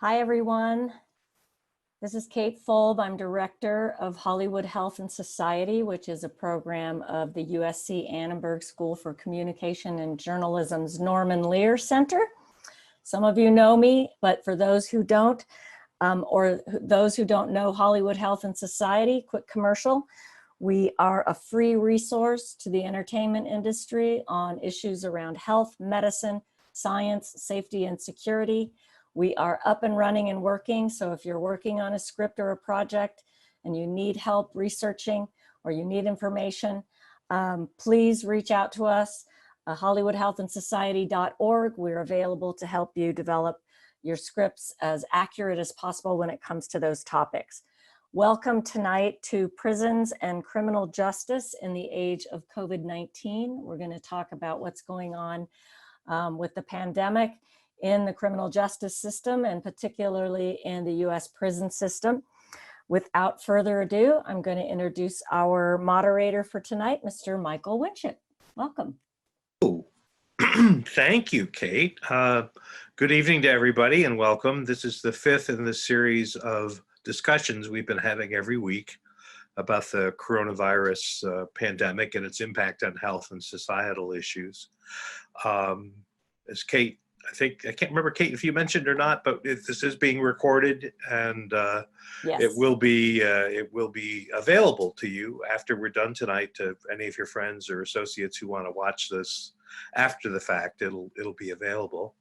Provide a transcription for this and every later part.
Hi, everyone. This is Kate Fulb. I'm director of Hollywood Health and Society, which is a program of the USC Annenberg School for Communication and Journalism's Norman Lear Center. Some of you know me, but for those who don't, or those who don't know Hollywood Health and Society, quick commercial. We are a free resource to the entertainment industry on issues around health, medicine, science, safety, and security. We are up and running and working, so if you're working on a script or a project and you need help researching or you need information, please reach out to us, hollywoodhealthandsociety.org. We're available to help you develop your scripts as accurate as possible when it comes to those topics. Welcome tonight to Prisons and Criminal Justice in the Age of COVID-19. We're going to talk about what's going on with the pandemic in the criminal justice system, and particularly in the US prison system. Without further ado, I'm going to introduce our moderator for tonight, Mr. Michael Winship. Welcome. Oh, thank you, Kate. Good evening to everybody and welcome. This is the fifth in the series of discussions we've been having every week about the coronavirus pandemic and its impact on health and societal issues. As Kate, I can't remember, Kate, if you mentioned or not, but this is being recorded, and Yes. it will be available to you after we're done tonight. To any of your friends or associates who want to watch this after the fact, it'll be available.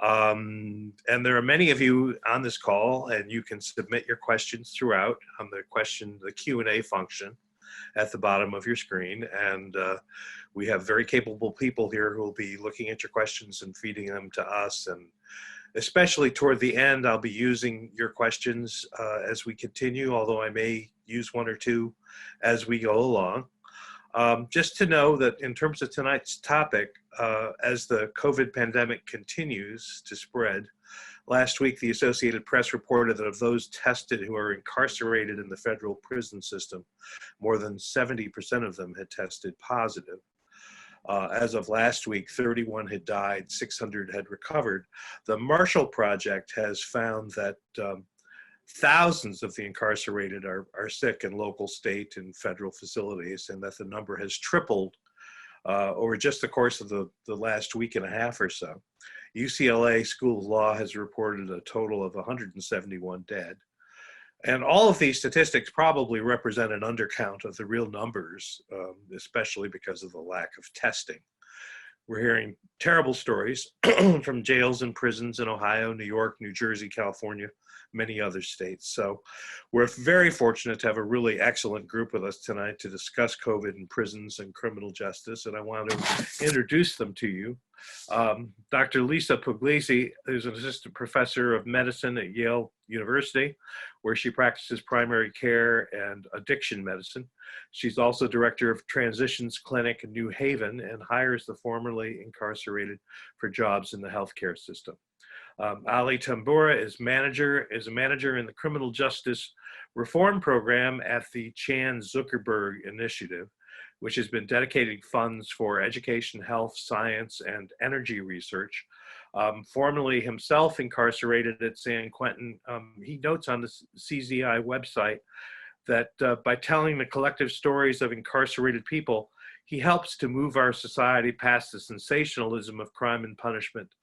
And there are many of you on this call, and you can submit your questions throughout on the Q&A function at the bottom of your screen, and we have very capable people here who will be looking at your questions and feeding them to us. And especially toward the end, I'll be using your questions as we continue, although I may use one or two as we go along. Just to know that in terms of tonight's topic, as the COVID pandemic continues to spread, last week the Associated Press reported that of those tested who are incarcerated in the federal prison system, more than 70% of them had tested positive. As of last week, 31 had died, 600 had recovered. The Marshall Project has found that thousands of the incarcerated are sick in local, state, and federal facilities, and that the number has tripled over just the course of the last week and a half or so. UCLA School of Law has reported a total of 171 dead. And all of these statistics probably represent an undercount of the real numbers, especially because of the lack of testing. We're hearing terrible stories from jails and prisons in Ohio, New York, New Jersey, California, many other states. So we're very fortunate to have a really excellent group with us tonight to discuss COVID and prisons and criminal justice. And I want to introduce them to you. Dr. Lisa Puglisi is an assistant professor of medicine at Yale University, where she practices primary care and addiction medicine. She's also director of Transitions Clinic in New Haven and hires the formerly incarcerated for jobs in the healthcare system. Ali Tambura is a manager in the Criminal Justice Reform Program at the Chan Zuckerberg Initiative, which has been dedicating funds for education, health, science, and energy research. Formerly himself incarcerated at San Quentin, he notes on the CZI website that by telling the collective stories of incarcerated people, he helps to move our society past the sensationalism of crime and punishment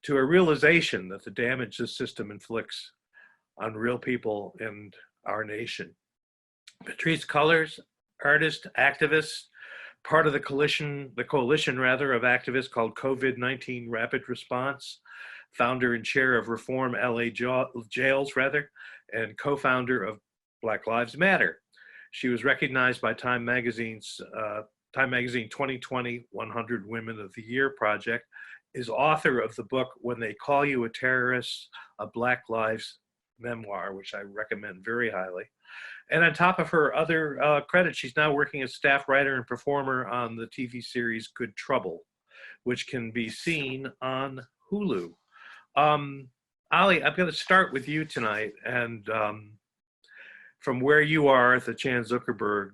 to a realization that the damage this system inflicts on real people and our nation. Patrice Cullors, artist, activist, part of the coalition of activists called COVID-19 Rapid Response, founder and chair of Reform LA Jails, and co-founder of Black Lives Matter. She was recognized by Time Magazine 2020 100 Women of the Year project, is author of the book When They Call You a Terrorist, a Black Lives Memoir, which I recommend very highly. And on top of her other credits, she's now working as staff writer and performer on the TV series Good Trouble, which can be seen on Hulu. Ali, I'm going to start with you tonight, and from where you are at the Chan Zuckerberg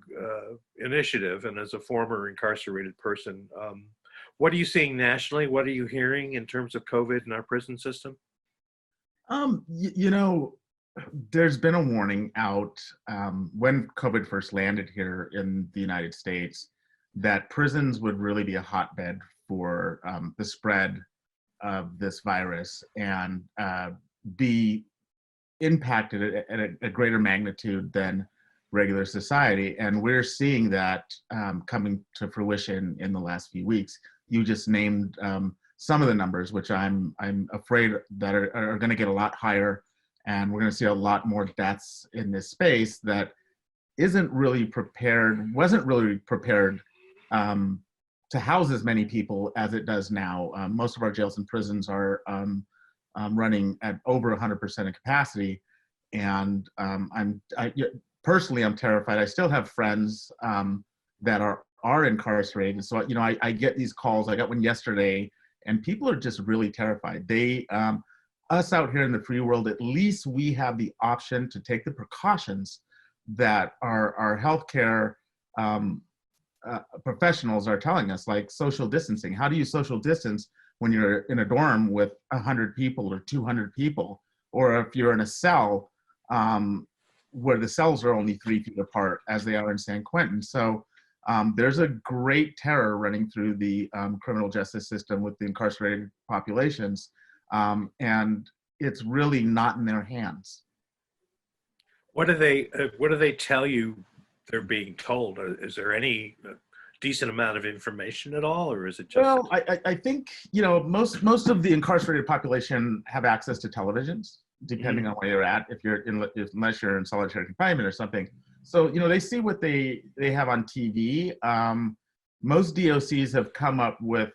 Initiative, and as a former incarcerated person, what are you seeing nationally? What are you hearing in terms of COVID in our prison system? You know, there's been a warning out when COVID first landed here in the United States that prisons would really be a hotbed for the spread of this virus and be impacted at a greater magnitude than regular society. And we're seeing that coming to fruition in the last few weeks. You just named some of the numbers, which I'm afraid that are going to get a lot higher, and we're going to see a lot more deaths in this space that wasn't really prepared to house as many people as it does now. Most of our jails and prisons are running at over 100% of capacity, and personally, I'm terrified. I still have friends that are incarcerated, so I get these calls. I got one yesterday, and people are just really terrified. Us out here in the free world, at least we have the option to take the precautions that our healthcare professionals are telling us, like social distancing. How do you social distance when you're in a dorm with 100 people or 200 people, or if you're in a cell where the cells are only 3 feet apart, as they are in San Quentin? So there's a great terror running through the criminal justice system with the incarcerated populations, and it's really not in their hands. What do they tell you they're being told? Is there any decent amount of information at all, or is it just? Well, I think most of the incarcerated population have access to televisions, depending on where you're at. Unless you're in solitary confinement or something, so they see what they have on TV. Most DOCs have come up with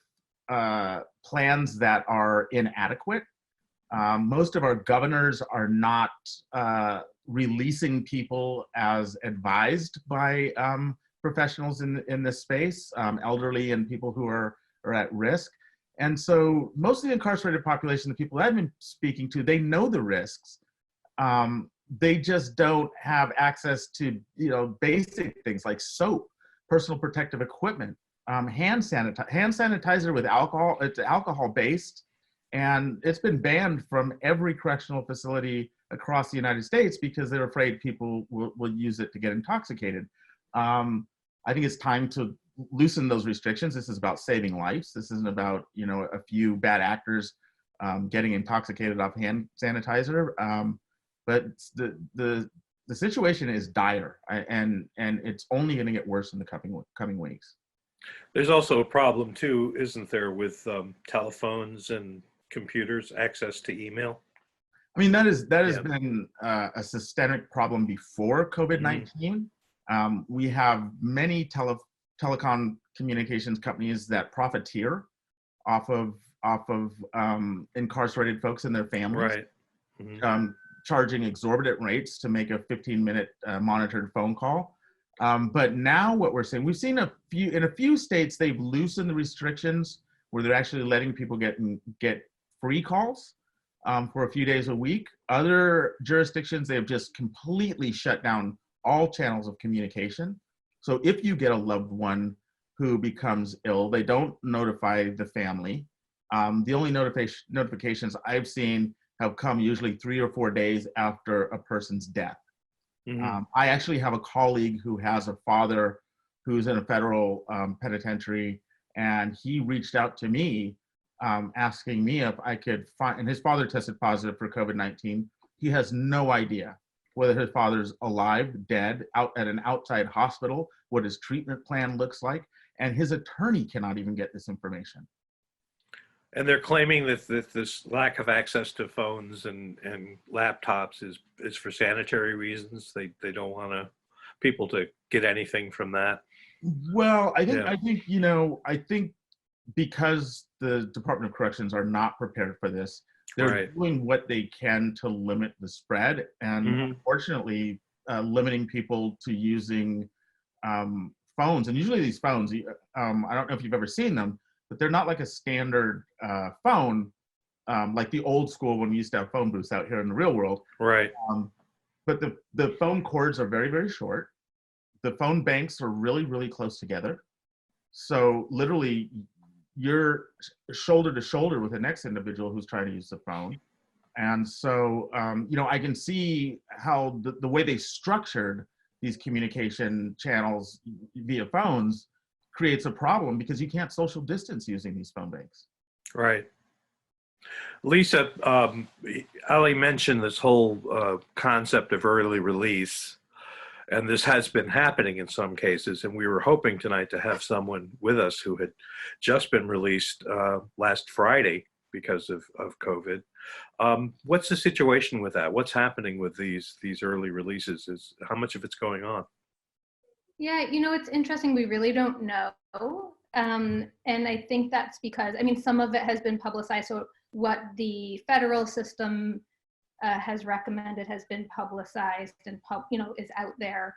plans that are inadequate. Most of our governors are not releasing people as advised by professionals in this space, elderly and people who are at risk. And so most of the incarcerated population, the people I've been speaking to, they know the risks. They just don't have access to basic things like soap, personal protective equipment, hand sanitizer with alcohol. It's alcohol based, and it's been banned from every correctional facility across the United States because they're afraid people will use it to get intoxicated. I think it's time to loosen those restrictions. This is about saving lives. This isn't about a few bad actors getting intoxicated off hand sanitizer. But the situation is dire, and it's only going to get worse in the coming weeks. There's also a problem too, isn't there, with telephones and computers, access to email? I mean, that has been a systemic problem before COVID-19. We have many telecom communications companies that profiteer off of incarcerated folks and their families, right? Charging exorbitant rates to make a 15-minute monitored phone call. But now what we're seeing, we've seen in a few states, they've loosened the restrictions where they're actually letting people get free calls for a few days a week. Other jurisdictions, they have just completely shut down all channels of communication. So if you get a loved one who becomes ill, they don't notify the family. The only notifications I've seen have come usually 3 or 4 days after a person's death. I actually have a colleague who has a father who's in a federal penitentiary, and he reached out to me asking me if I could find, and his father tested positive for COVID-19. He has no idea whether his father's alive, dead, out at an outside hospital, what his treatment plan looks like, and his attorney cannot even get this information. And they're claiming that this lack of access to phones and laptops is for sanitary reasons. They don't want people to get anything from that. Well, I think because the Department of Corrections are not prepared for this, they're doing what they can to limit the spread, and unfortunately limiting people to using phones. And usually these phones, I don't know if you've ever seen them, but they're not like a standard phone, like the old school when we used to have phone booths out here in the real world. Right. But the phone cords are very, very short. The phone banks are really, really close together. So literally you're shoulder to shoulder with the next individual who's trying to use the phone. And so, I can see how the way they structured these communication channels via phones creates a problem because you can't social distance using these phone banks. Right. Lisa, Ali mentioned this whole concept of early release, and this has been happening in some cases, and we were hoping tonight to have someone with us who had just been released last Friday because of COVID. What's the situation with that? What's happening with these early releases? How much of it's going on? Yeah, it's interesting. We really don't know. And I think that's because, some of it has been publicized. So what the federal system has recommended has been publicized and is out there.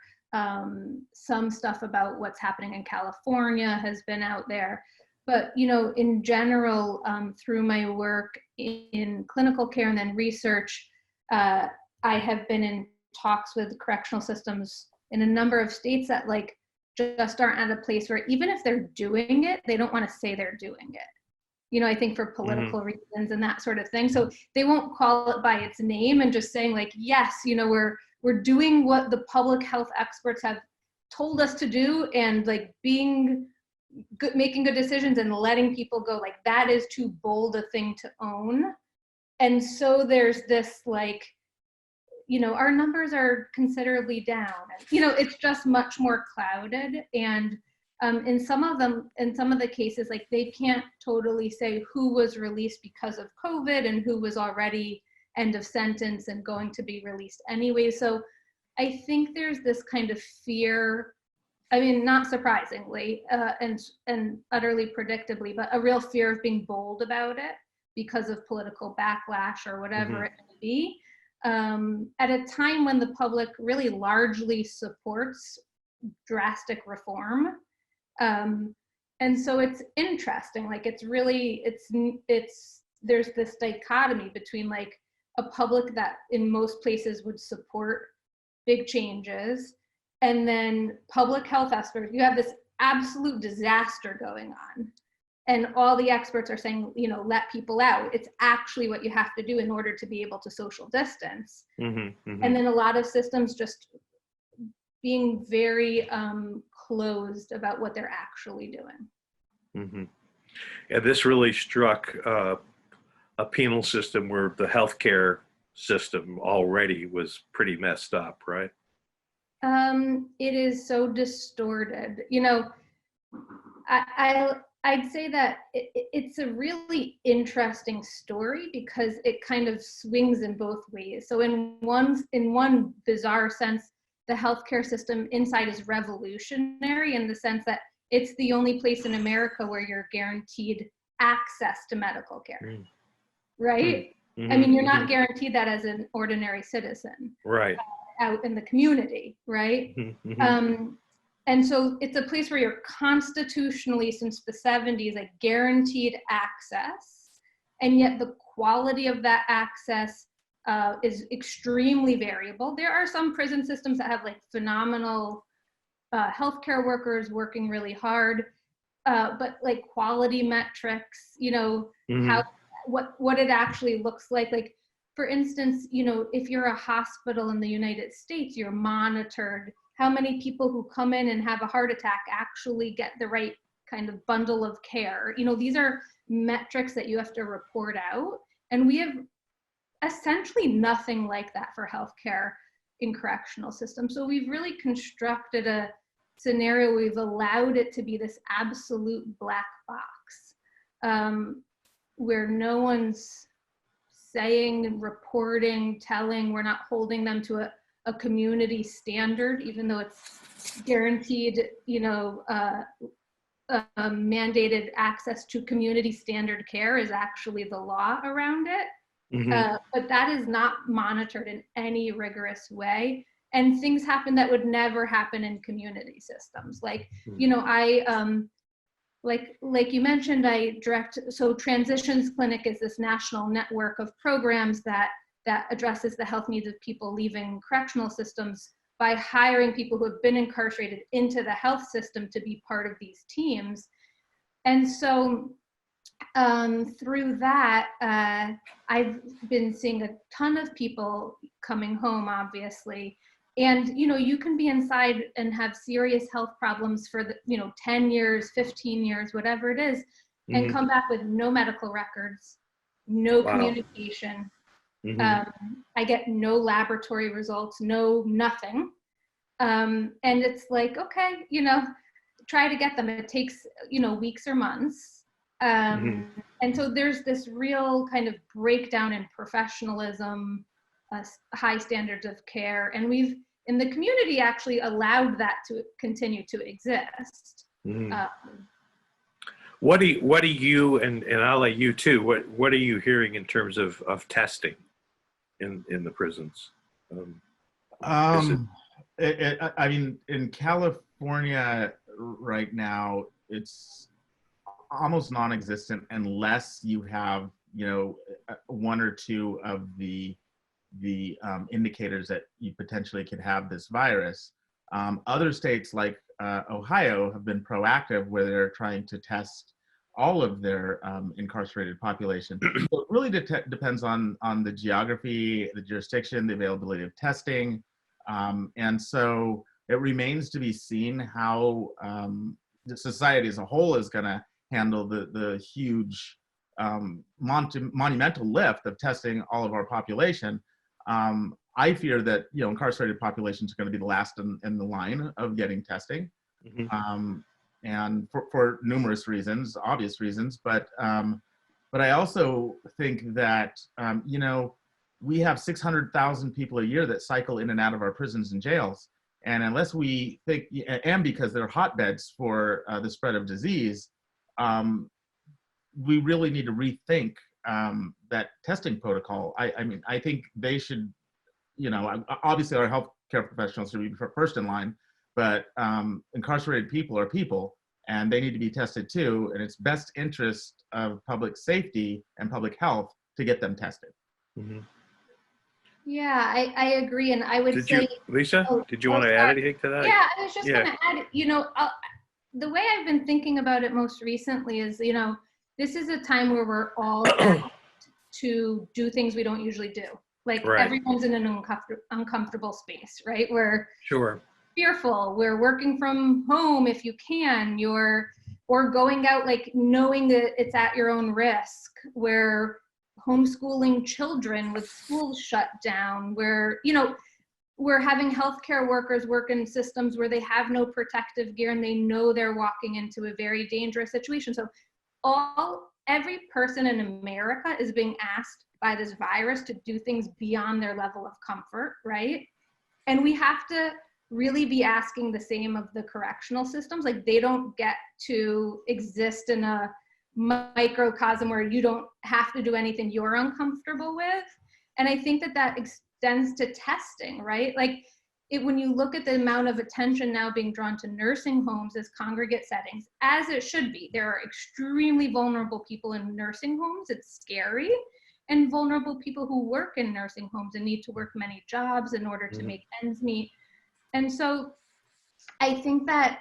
Some stuff about what's happening in California has been out there. But, in general, through my work in clinical care and then research, I have been in talks with correctional systems in a number of states that just aren't at a place where even if they're doing it, they don't want to say they're doing it. I think for political reasons and that sort of thing. So they won't call it by its name and just saying yes, we're doing what the public health experts have told us to do, and being good, making good decisions and letting people go. That is too bold a thing to own. And so there's this our numbers are considerably down. It's just much more clouded. And in some of the cases, they can't totally say who was released because of COVID and who was already end of sentence and going to be released anyway. So I think there's this kind of fear, not surprisingly, and utterly predictably, but a real fear of being bold about it because of political backlash or whatever it may be. At a time when the public really largely supports drastic reform. And so it's interesting, there's this dichotomy between a public that in most places would support big changes, and then public health experts. You have this absolute disaster going on, and all the experts are saying, let people out. It's actually what you have to do in order to be able to social distance. And then a lot of systems just being very closed about what they're actually doing. Yeah, this really struck a penal system where the healthcare system already was pretty messed up, right? It is so distorted. I'd say that it's a really interesting story because it kind of swings in both ways. So in one bizarre sense, the healthcare system inside is revolutionary in the sense that it's the only place in America where you're guaranteed access to medical care, right? You're not guaranteed that as an ordinary citizen, right? Out in the community, right? And so it's a place where you're constitutionally, since the 70s, guaranteed access, and yet the quality of that access is extremely variable. There are some prison systems that have phenomenal healthcare workers working really hard, but quality metrics, what it actually looks like. For instance, if you're a hospital in the United States, you're monitored. How many people who come in and have a heart attack actually get the right kind of bundle of care? These are metrics that you have to report out. And we have essentially nothing like that for healthcare in correctional systems. So we've really constructed a scenario, we've allowed it to be this absolute black box, where no one's saying, reporting, telling, we're not holding them to a community standard, even though it's guaranteed, mandated access to community standard care is actually the law around it. But that is not monitored in any rigorous way. And things happen that would never happen in community systems. Like you mentioned, so Transitions Clinic is this national network of programs that addresses the health needs of people leaving correctional systems by hiring people who have been incarcerated into the health system to be part of these teams. And so through that, I've been seeing a ton of people coming home, obviously. And, you can be inside and have serious health problems for 10 years, 15 years, whatever it is, and come back with no medical records, no communication. I get no laboratory results, no nothing. And it's like, okay, try to get them. It takes, weeks or months. And so there's this real kind of breakdown in professionalism, high standards of care. And we've, in the community, actually allowed that to continue to exist. What do you, and I'll let you too, what are you hearing in terms of testing in the prisons? I mean, in California right now, it's almost non-existent unless you have, one or two of the indicators that you potentially could have this virus. Other states like Ohio have been proactive where they're trying to test all of their incarcerated population. So it really depends on the geography, the jurisdiction, the availability of testing. And so it remains to be seen how the society as a whole is going to handle the huge monumental lift of testing all of our population. I fear that incarcerated populations are going to be the last in the line of getting testing, and for numerous reasons, obvious reasons. But I also think that we have 600,000 people a year that cycle in and out of our prisons and jails, and unless we think, and because they're hotbeds for the spread of disease, we really need to rethink that testing protocol. I mean, I think they should, obviously our healthcare professionals should be first in line, but incarcerated people are people and they need to be tested too. And it's best interest of public safety and public health to get them tested. Yeah, I agree. And I would say, Lisa, did you want to add anything to that? Yeah, I was just going to add, the way I've been thinking about it most recently is, this is a time where we're all asked to do things we don't usually do. Like everyone's in an uncomfortable space, right? We're fearful. We're working from home if you can. Or going out, like knowing that it's at your own risk. We're homeschooling children with schools shut down. We're having healthcare workers work in systems where they have no protective gear and they know they're walking into a very dangerous situation. So every person in America is being asked by this virus to do things beyond their level of comfort, right? And we have to really be asking the same of the correctional systems. Like, they don't get to exist in a microcosm where you don't have to do anything you're uncomfortable with. And I think that extends to testing, right? Like, when you look at the amount of attention now being drawn to nursing homes as congregate settings, as it should be, there are extremely vulnerable people in nursing homes. It's scary. And vulnerable people who work in nursing homes and need to work many jobs in order to make ends meet. And so I think that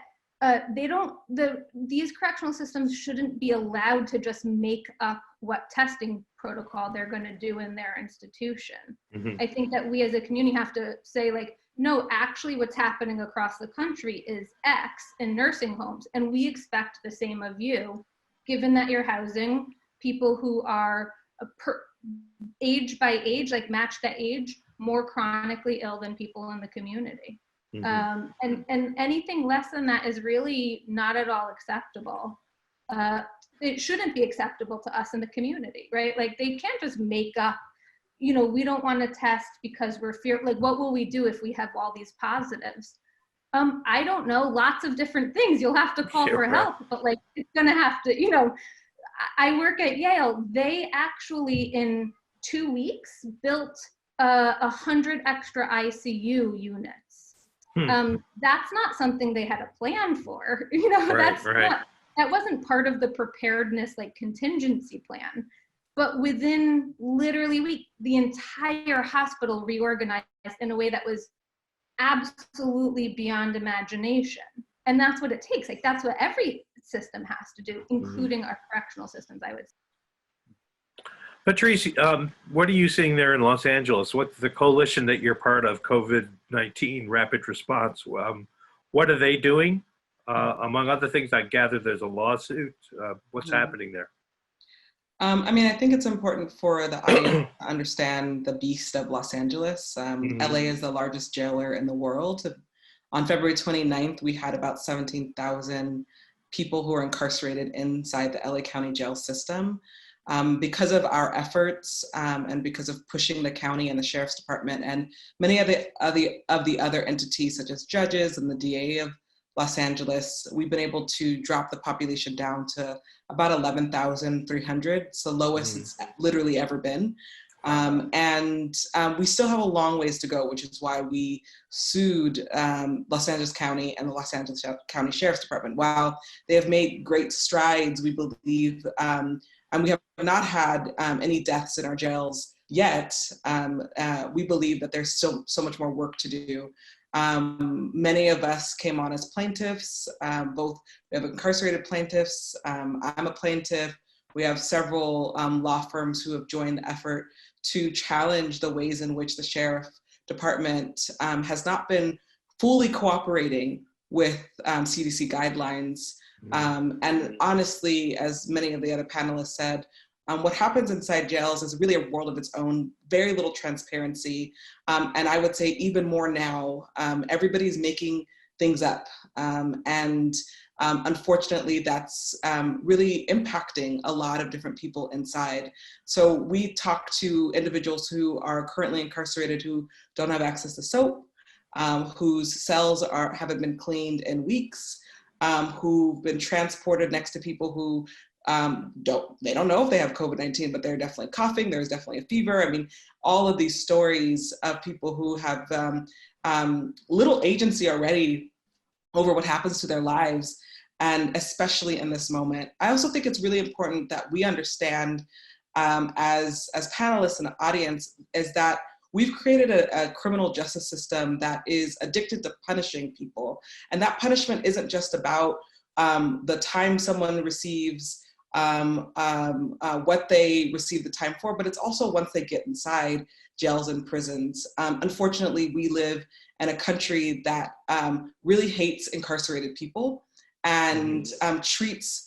these correctional systems shouldn't be allowed to just make up what testing protocol they're going to do in their institution. I think that we as a community have to say, like, no, actually what's happening across the country is X in nursing homes, and we expect the same of you, given that you're housing people who are age by age, like matched at age, more chronically ill than people in the community. And anything less than that is really not at all acceptable. It shouldn't be acceptable to us in the community, right? Like, they can't just make up, we don't want to test because we're like, what will we do if we have all these positives? I don't know, lots of different things. You'll have to call for help, but like, it's gonna have to, I work at Yale. They actually in 2 weeks built 100 extra ICU units. That's not something they had a plan for. That wasn't part of the preparedness, like, contingency plan. But within literally the entire hospital reorganized in a way that was absolutely beyond imagination. And that's what it takes. Like, that's what every system has to do, including our correctional systems, I would say. Patrice, what are you seeing there in Los Angeles? What's the coalition that you're part of, COVID-19 Rapid Response? What are they doing? Among other things, I gather there's a lawsuit. What's happening there? I mean, I think it's important for the audience to understand the beast of Los Angeles. LA is the largest jailer in the world. On February 29th, we had about 17,000 people who are incarcerated inside the LA County jail system. Because of our efforts and because of pushing the county and the sheriff's department and many of the other entities such as judges and the DA of Los Angeles, we've been able to drop the population down to about 11,300. It's the lowest it's literally ever been. We still have a long ways to go, which is why we sued Los Angeles County and the Los Angeles County Sheriff's Department. While they have made great strides, we believe, and we have not had any deaths in our jails yet, we believe that there's still so much more work to do. Many of us came on as plaintiffs, both we have incarcerated plaintiffs, I'm a plaintiff, we have several law firms who have joined the effort to challenge the ways in which the sheriff department has not been fully cooperating with CDC guidelines. And honestly, as many of the other panelists said, what happens inside jails is really a world of its own, very little transparency. And I would say even more now, everybody's making things up. Unfortunately, that's really impacting a lot of different people inside. So we talk to individuals who are currently incarcerated who don't have access to soap, whose cells haven't been cleaned in weeks, who've been transported next to people who they don't know if they have COVID-19, but they're definitely coughing. There's definitely a fever. I mean, all of these stories of people who have little agency already over what happens to their lives, and especially in this moment. I also think it's really important that we understand as panelists and the audience is that we've created a criminal justice system that is addicted to punishing people. And that punishment isn't just about the time someone receives, what they receive the time for, but it's also once they get inside jails and prisons. Unfortunately, we live in a country that really hates incarcerated people and treats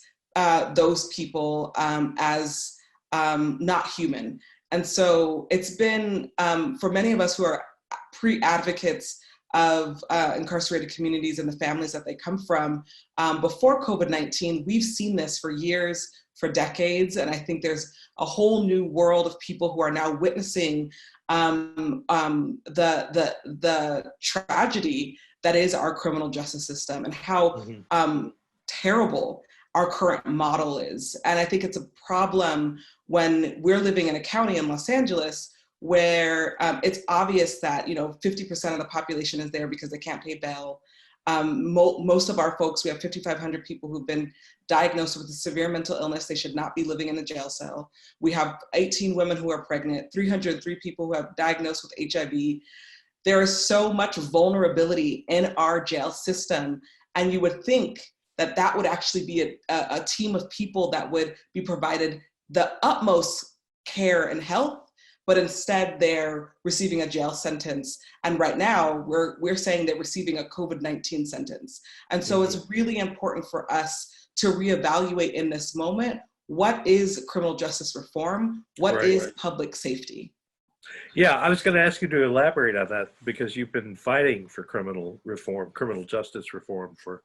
those people as not human. And so it's been, for many of us who are pre-advocates of incarcerated communities and the families that they come from, before COVID-19, we've seen this for years, for decades, and I think there's a whole new world of people who are now witnessing the tragedy that is our criminal justice system and how terrible our current model is. And I think it's a problem when we're living in a county in Los Angeles where it's obvious that 50% of the population is there because they can't pay bail. Most of our folks, we have 5,500 people who've been diagnosed with a severe mental illness. They should not be living in the jail cell. We have 18 women who are pregnant, 303 people who have diagnosed with HIV. There is so much vulnerability in our jail system. And you would think that that would actually be a team of people that would be provided the utmost care and help, but instead they're receiving a jail sentence. And right now we're saying they're receiving a COVID-19 sentence. And so it's really important for us to reevaluate in this moment, what is criminal justice reform? What is public safety? Yeah, I was going to ask you to elaborate on that because you've been fighting for criminal reform, criminal justice reform for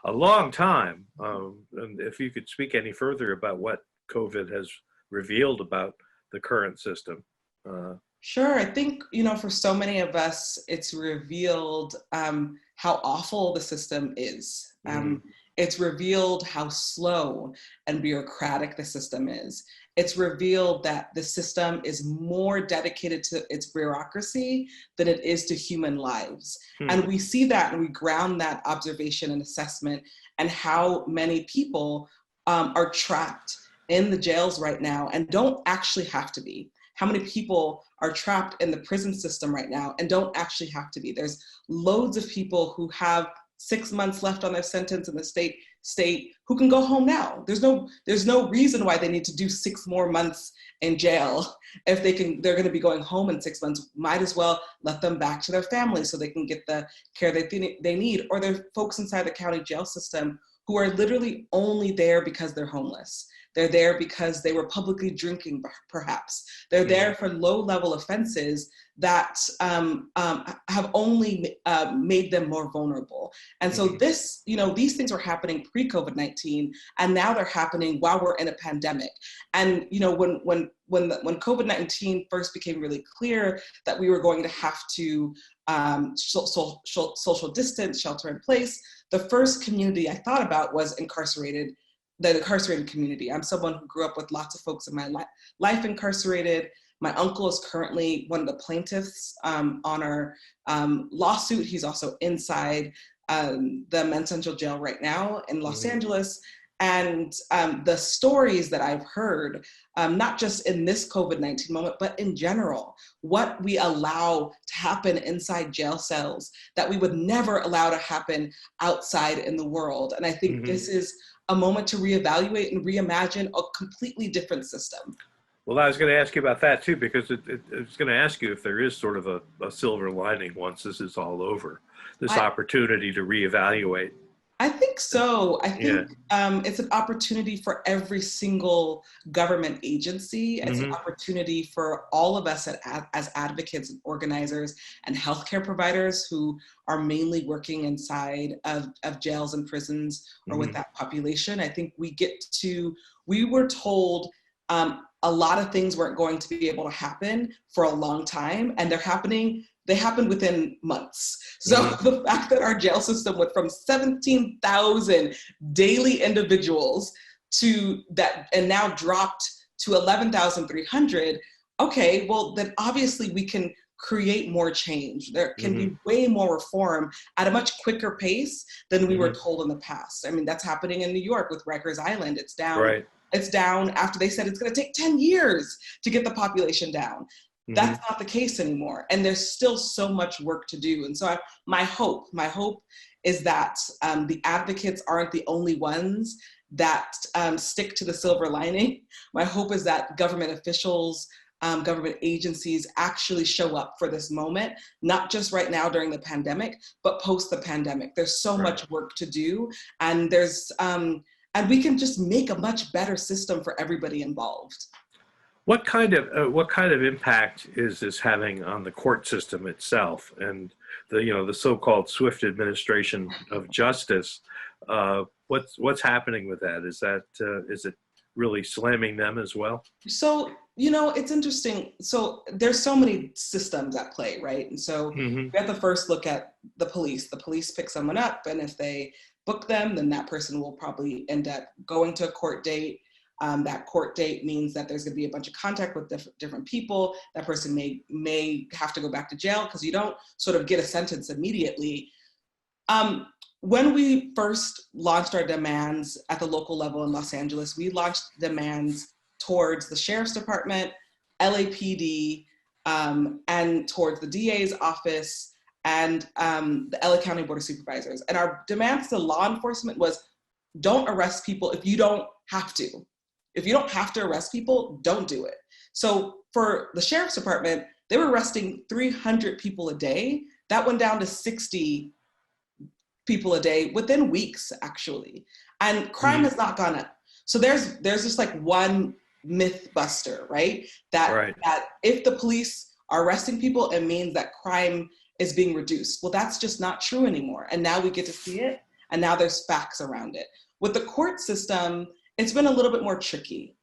a long time. And if you could speak any further about what COVID has revealed about the current system. Sure. I think, for so many of us, it's revealed how awful the system is. It's revealed how slow and bureaucratic the system is. It's revealed that the system is more dedicated to its bureaucracy than it is to human lives. And we see that and we ground that observation and assessment and how many people are trapped in the jails right now and don't actually have to be. How many people are trapped in the prison system right now and don't actually have to be. There's loads of people who have 6 months left on their sentence in the state who can go home now. There's no reason why they need to do 6 more months in jail. If they're going to be going home in 6 months, might as well let them back to their families so they can get the care they need. Or there are folks inside the county jail system who are literally only there because they're homeless. They're there because they were publicly drinking, perhaps. They're there for low-level offenses that have only made them more vulnerable. And so these things were happening pre-COVID-19, and now they're happening while we're in a pandemic. And when COVID-19 first became really clear that we were going to have to social distance, shelter in place, the first community I thought about was the incarcerated community. I'm someone who grew up with lots of folks in my life incarcerated. My uncle is currently one of the plaintiffs on our lawsuit. He's also inside the Men's Central Jail right now in Los Angeles. And the stories that I've heard, not just in this COVID-19 moment, but in general, what we allow to happen inside jail cells that we would never allow to happen outside in the world. And I think this is a moment to reevaluate and reimagine a completely different system. Well, I was going to ask you about that too, because I was going to ask you if there is sort of a silver lining once this is all over, this opportunity to reevaluate. I think so. I think it's an opportunity for every single government agency. It's an opportunity for all of us as advocates and organizers and healthcare providers who are mainly working inside of jails and prisons or with that population. I think we were told a lot of things weren't going to be able to happen for a long time, and they happened within months. So the fact that our jail system went from 17,000 daily individuals to that, and now dropped to 11,300, okay, well then obviously we can create more change. There can be way more reform at a much quicker pace than we were told in the past. I mean, that's happening in New York with Rikers Island. It's down. Right. It's down after they said it's going to take 10 years to get the population down. That's not the case anymore. And there's still so much work to do. And so my hope is that the advocates aren't the only ones that stick to the silver lining. My hope is that government officials, government agencies actually show up for this moment, not just right now during the pandemic, but post the pandemic. There's so much work to do, and and we can just make a much better system for everybody involved. What kind of impact is this having on the court system itself and the so-called swift administration of justice? What's happening with that? Is it really slamming them as well? So it's interesting. So there's so many systems at play, right? And so we have to first look at the police. The police pick someone up, and if they book them, then that person will probably end up going to a court date. That court date means that there's going to be a bunch of contact with different people. That person may have to go back to jail because you don't sort of get a sentence immediately. When we first launched our demands at the local level in Los Angeles, we launched demands towards the Sheriff's Department, LAPD, and towards the DA's office and the LA County Board of Supervisors. And our demands to law enforcement was, don't arrest people if you don't have to. If you don't have to arrest people, don't do it. So for the Sheriff's Department, they were arresting 300 people a day. That went down to 60 people a day within weeks, actually. And crime has not gone up. So there's just like one myth buster, right? That if the police are arresting people, it means that crime is being reduced. Well, that's just not true anymore. And now we get to see it, and now there's facts around it. With the court system, it's been a little bit more tricky.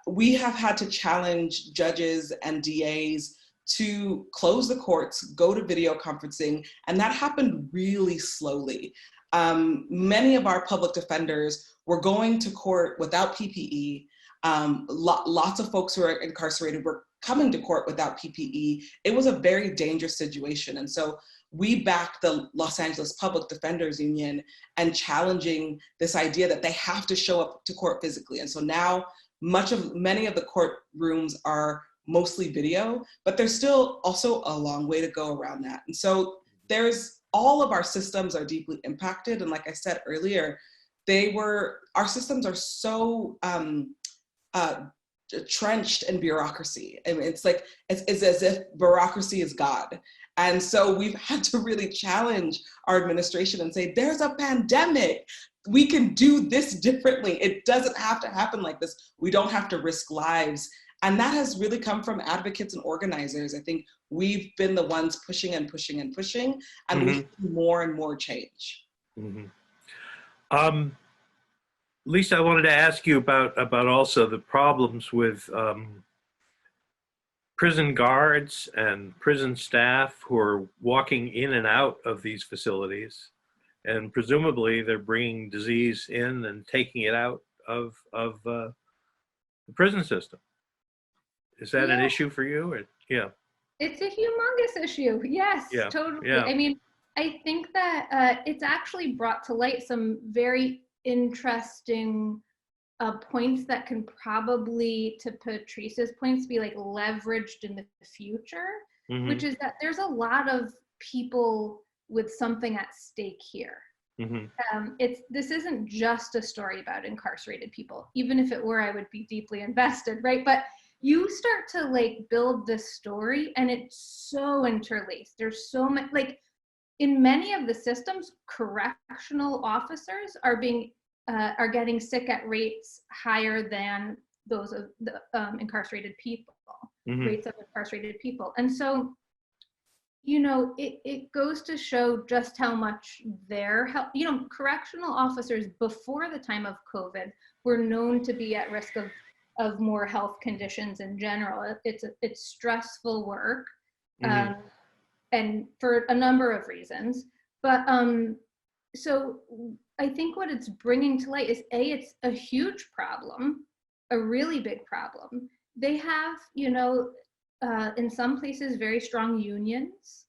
We have had to challenge judges and DAs to close the courts, go to video conferencing, and that happened really slowly. Many of our public defenders were going to court without PPE. Lots of folks who are incarcerated were coming to court without PPE. It was a very dangerous situation. And so we backed the Los Angeles Public Defenders Union and challenging this idea that they have to show up to court physically. And so now many of the courtrooms are mostly video, but there's still also a long way to go around that. And so there's all of our systems are deeply impacted. And like I said earlier, our systems are so trenched in bureaucracy. I mean, it's as if bureaucracy is God. And so we've had to really challenge our administration and say, there's a pandemic. We can do this differently. It doesn't have to happen like this. We don't have to risk lives. And that has really come from advocates and organizers. I think we've been the ones pushing and pushing and pushing, and we see more and more change. Lisa, I wanted to ask you about also the problems with prison guards and prison staff who are walking in and out of these facilities, and presumably they're bringing disease in and taking it out of the prison system. Is that an issue for you? Or, yeah. It's a humongous issue. Yes, Yeah. totally. Yeah. I mean, I think that it's actually brought to light some very interesting points that can probably, to Patrice's points, be like leveraged in the future, which is that there's a lot of people with something at stake here. This isn't just a story about incarcerated people. Even if it were, I would be deeply invested, right? But you start to like build this story and it's so interlaced. There's so much, like in many of the systems, correctional officers are getting sick at rates higher than those of the incarcerated people, rates of incarcerated people. And so, you know, it goes to show just how much their help, you know, correctional officers before the time of COVID were known to be at risk of more health conditions in general. It's stressful work, and for a number of reasons. But so I think what it's bringing to light is it's a huge problem, a really big problem. They have, you know, in some places very strong unions.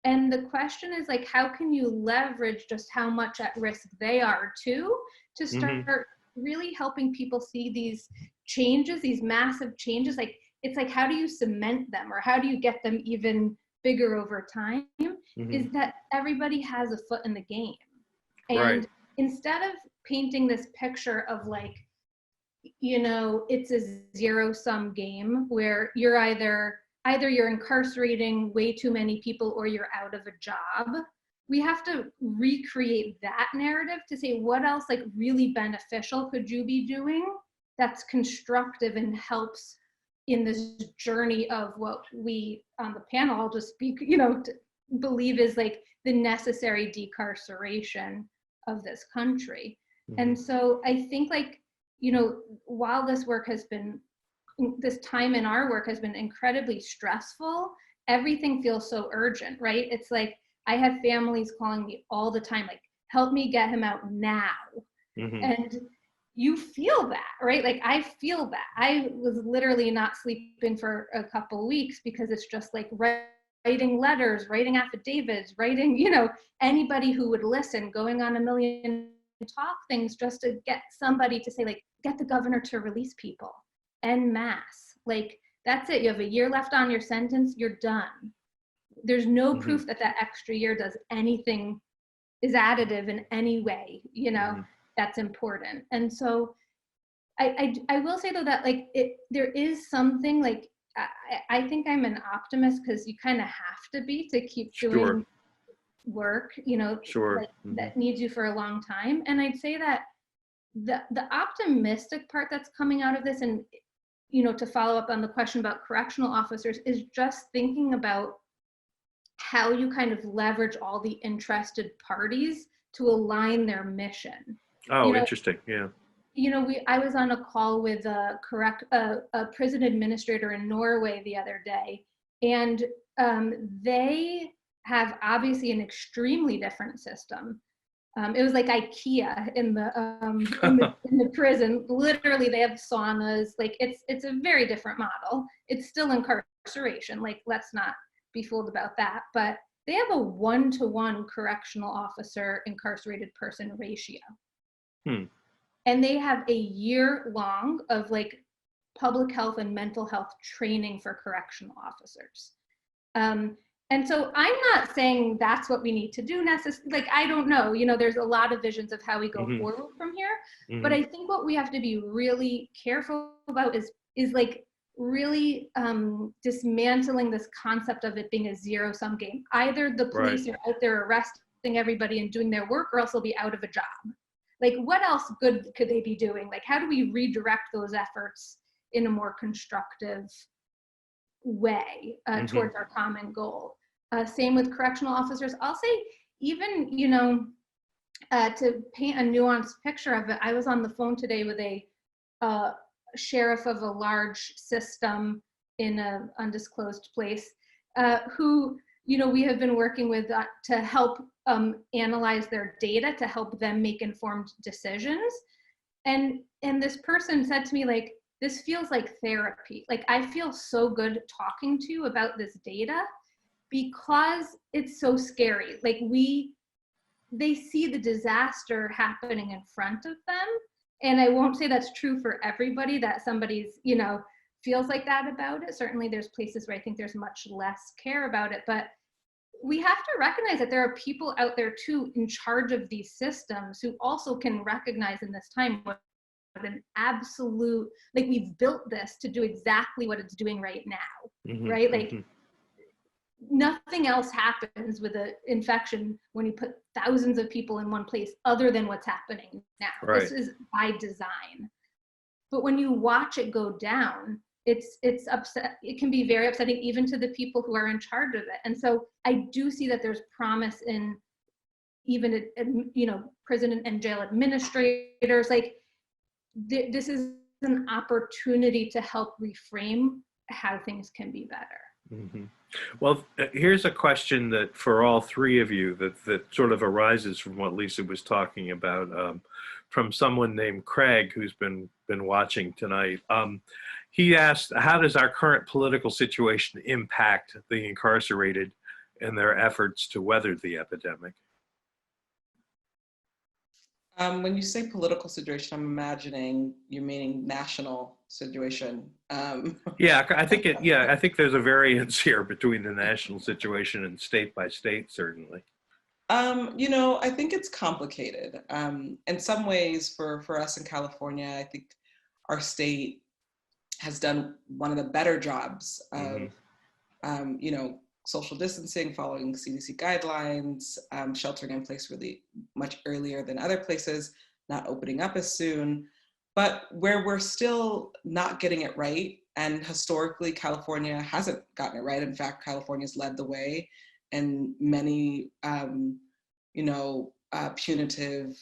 And the question is like, how can you leverage just how much at risk they are too, to start really helping people see these changes, these massive changes. Like, it's like, how do you cement them, or how do you get them even bigger over time? Is that everybody has a foot in the game. And instead of painting this picture of like, you know, it's a zero-sum game where you're either you're incarcerating way too many people or you're out of a job. We have to recreate that narrative to say, what else like really beneficial could you be doing that's constructive and helps in this journey of what we on the panel, I'll just speak, you know, believe is like the necessary decarceration of this country. And so I think like, you know, while this time in our work has been incredibly stressful, everything feels so urgent, right? It's like, I have families calling me all the time, like, help me get him out now. And you feel that, right? Like, I feel that. I was literally not sleeping for a couple weeks because it's just like writing letters, writing affidavits, writing, you know, anybody who would listen, going on a million talk things just to get somebody to say, like, get the governor to release people en masse. Like, that's it. You have a year left on your sentence, you're done. There's no proof that extra year does anything, is additive in any way, you know, that's important. And so I will say though that like there is something like, I think I'm an optimist because you kind of have to be to keep doing work, you know, that needs you for a long time. And I'd say that the optimistic part that's coming out of this, and, you know, to follow up on the question about correctional officers, is just thinking about how you kind of leverage all the interested parties to align their mission. Oh, you know, interesting. Yeah. You know, I was on a call with a prison administrator in Norway the other day, and they have obviously an extremely different system. It was like IKEA in the prison. Literally, they have saunas. Like, it's a very different model. It's still incarceration. Like, let's not be fooled about that. But they have a 1-to-1 correctional officer incarcerated person ratio. And they have a year long of like public health and mental health training for correctional officers. And And so I'm not saying that's what we need to do necessarily. Like, I don't know, you know, there's a lot of visions of how we go forward from here. But I think what we have to be really careful about is like really dismantling this concept of it being a zero-sum game. Either the police are out there arresting everybody and doing their work, or else they'll be out of a job. Like, what else good could they be doing? Like, how do we redirect those efforts in a more constructive way towards our common goal? Same with correctional officers. I'll say, even, you know, to paint a nuanced picture of it, I was on the phone today with a sheriff of a large system in an undisclosed place who, you know, we have been working with to help analyze their data to help them make informed decisions. And this person said to me, like, this feels like therapy. Like, I feel so good talking to you about this data because it's so scary. Like, they see the disaster happening in front of them. And I won't say that's true for everybody, that somebody's, you know, feels like that about it. Certainly there's places where I think there's much less care about it, but we have to recognize that there are people out there too in charge of these systems who also can recognize in this time what an absolute, like, we've built this to do exactly what it's doing right now, right? Like, nothing else happens with an infection when you put thousands of people in one place other than what's happening now. This is by design. But when you watch it go down, it's upset. It can be very upsetting even to the people who are in charge of it. And so I do see that there's promise in even, you know, prison and jail administrators. Like, this is an opportunity to help reframe how things can be better. Well, here's a question that for all three of you that sort of arises from what Lisa was talking about, from someone named Craig, who's been watching tonight. He asked, how does our current political situation impact the incarcerated and their efforts to weather the epidemic? When you say political situation, I'm imagining you're meaning national situation. Yeah, I think there's a variance here between the national situation and state by state, certainly. You know, I think it's complicated. In some ways, for us in California, I think our state has done one of the better jobs of, you know, social distancing, following CDC guidelines, sheltering in place really much earlier than other places, not opening up as soon. But where we're still not getting it right, and historically California hasn't gotten it right. In fact, California's led the way in many, you know, punitive,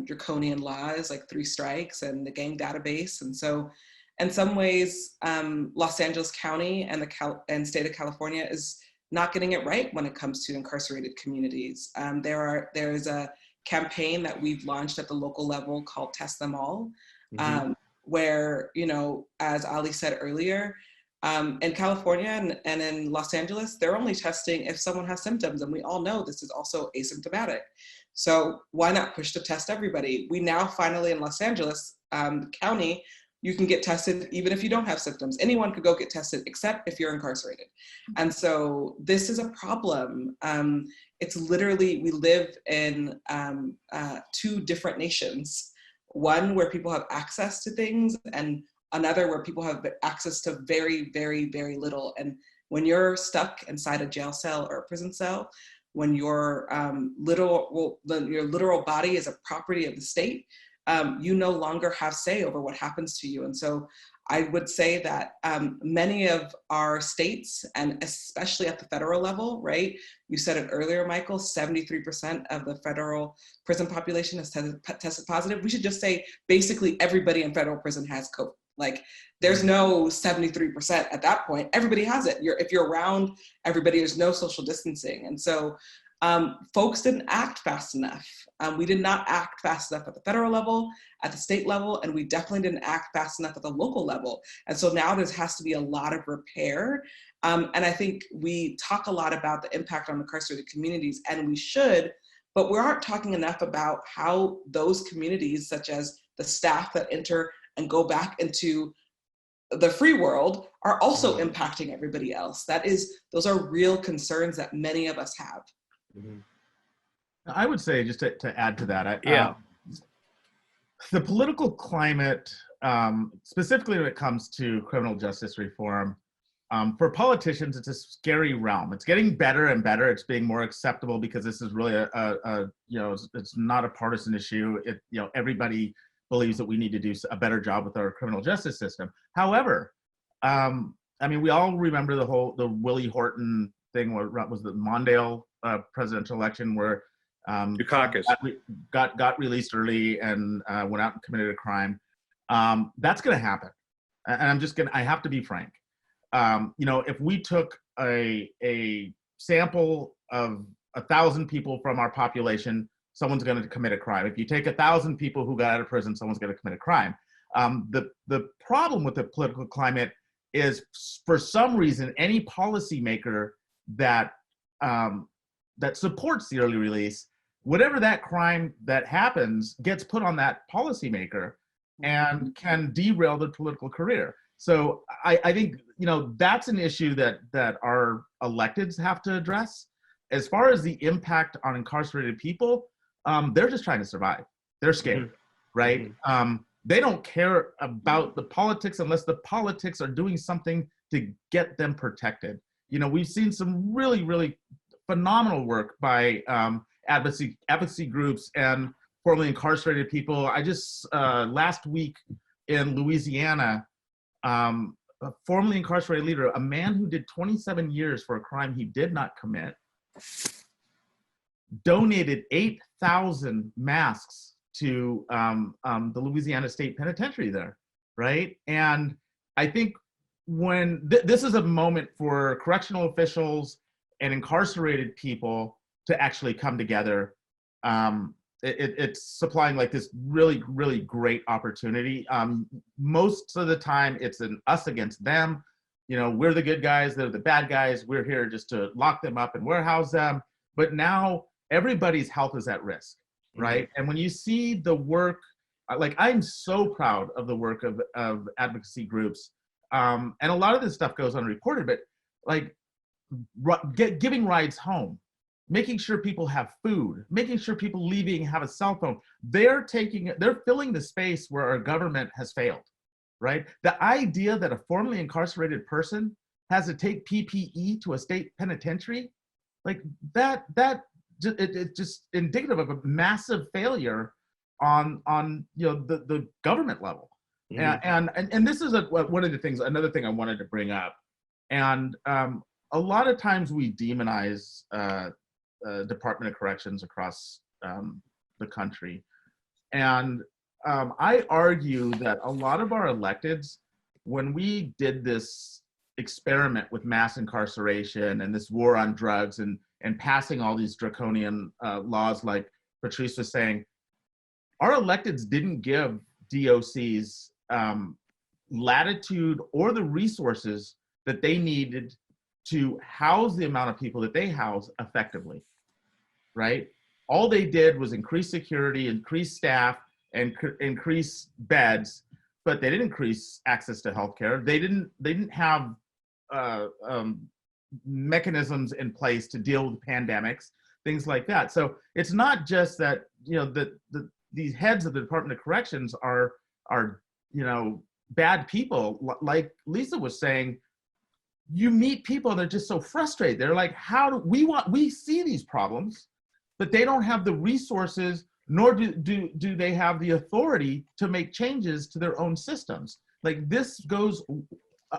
draconian laws like 3 strikes and the gang database. And so in some ways, Los Angeles County and the state of California is not getting it right when it comes to incarcerated communities. There is a campaign that we've launched at the local level called Test Them All, where, you know, as Ali said earlier, in California and in Los Angeles, they're only testing if someone has symptoms, and we all know this is also asymptomatic. So why not push to test everybody? We now finally in Los Angeles County, you can get tested even if you don't have symptoms. Anyone could go get tested except if you're incarcerated. And so this is a problem. It's literally, we live in 2 different nations. One where people have access to things, and another where people have access to very, very, very little. And when you're stuck inside a jail cell or a prison cell, when your literal body is a property of the state, you no longer have say over what happens to you. And so I would say that many of our states, and especially at the federal level, right? You said it earlier, Michael, 73% of the federal prison population has tested positive. We should just say basically everybody in federal prison has COVID. Like, there's no 73% at that point. Everybody has it. If you're around everybody, there's no social distancing. And so folks didn't act fast enough. We did not act fast enough at the federal level, at the state level, and we definitely didn't act fast enough at the local level. And so now there has to be a lot of repair. And I think we talk a lot about the impact on incarcerated communities, and we should, but we aren't talking enough about how those communities, such as the staff that enter and go back into the free world are also impacting everybody else. Those are real concerns that many of us have. I would say, just to add to that, the political climate, specifically when it comes to criminal justice reform, for politicians, it's a scary realm. It's getting better and better. It's being more acceptable because this is really it's not a partisan issue. Everybody believes that we need to do a better job with our criminal justice system. However, we all remember the Willie Horton thing. What was the Mondale presidential election where Dukakis got released early and went out and committed a crime. That's going to happen, and I have to be frank. If we took a sample of 1,000 people from our population, someone's going to commit a crime. If you take 1,000 people who got out of prison, someone's going to commit a crime. The problem with the political climate is, for some reason, any policymaker that supports the early release, whatever that crime that happens gets put on that policymaker and can derail their political career. So I think that's an issue that our electeds have to address. As far as the impact on incarcerated people, they're just trying to survive. They're scared, right? They don't care about the politics unless the politics are doing something to get them protected. We've seen some really, really phenomenal work by advocacy groups and formerly incarcerated people. I just last week in Louisiana, a formerly incarcerated leader, a man who did 27 years for a crime he did not commit, donated 8,000 masks to the Louisiana State Penitentiary there, right? And I think when this is a moment for correctional officials and incarcerated people to actually come together. It's supplying like this really, really great opportunity. Most of the time it's an us against them. We're the good guys, they're the bad guys. We're here just to lock them up and warehouse them. But now everybody's health is at risk, right? And when you see the work, I'm so proud of the work of advocacy groups. And a lot of this stuff goes unreported, but giving rides home, making sure people have food, making sure people leaving have a cell phone. They're filling the space where our government has failed, right? The idea that a formerly incarcerated person has to take PPE to a state penitentiary, it's just indicative of a massive failure on the government level. And this is one of the things, another thing I wanted to bring up. And a lot of times we demonize Department of Corrections across the country. And I argue that a lot of our electeds, when we did this experiment with mass incarceration and this war on drugs and passing all these draconian laws, like Patrice was saying, our electeds didn't give DOCs latitude or the resources that they needed to house the amount of people that they house effectively, right? All they did was increase security, increase staff, and increase beds, but they didn't increase access to healthcare. They didn't have mechanisms in place to deal with pandemics, things like that. So it's not just that these heads of the Department of Corrections are bad people. Like Lisa was saying, you meet people and they're just so frustrated. They're like, we see these problems, but they don't have the resources, nor do they have the authority to make changes to their own systems. Like, this goes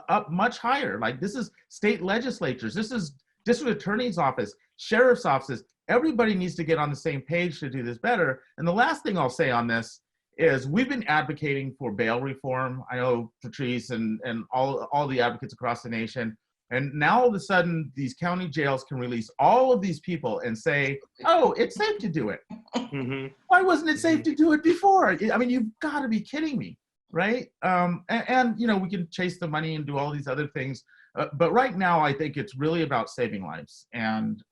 up much higher. Like, this is state legislatures, this is district attorney's office, sheriff's offices. Everybody needs to get on the same page to do this better. And the last thing I'll say on this is we've been advocating for bail reform. I know Patrice and all the advocates across the nation. And now all of a sudden, these county jails can release all of these people and say, oh, it's safe to do it. Why wasn't it safe to do it before? I mean, you've got to be kidding me, right? And we can chase the money and do all these other things. But right now, I think it's really about saving lives. And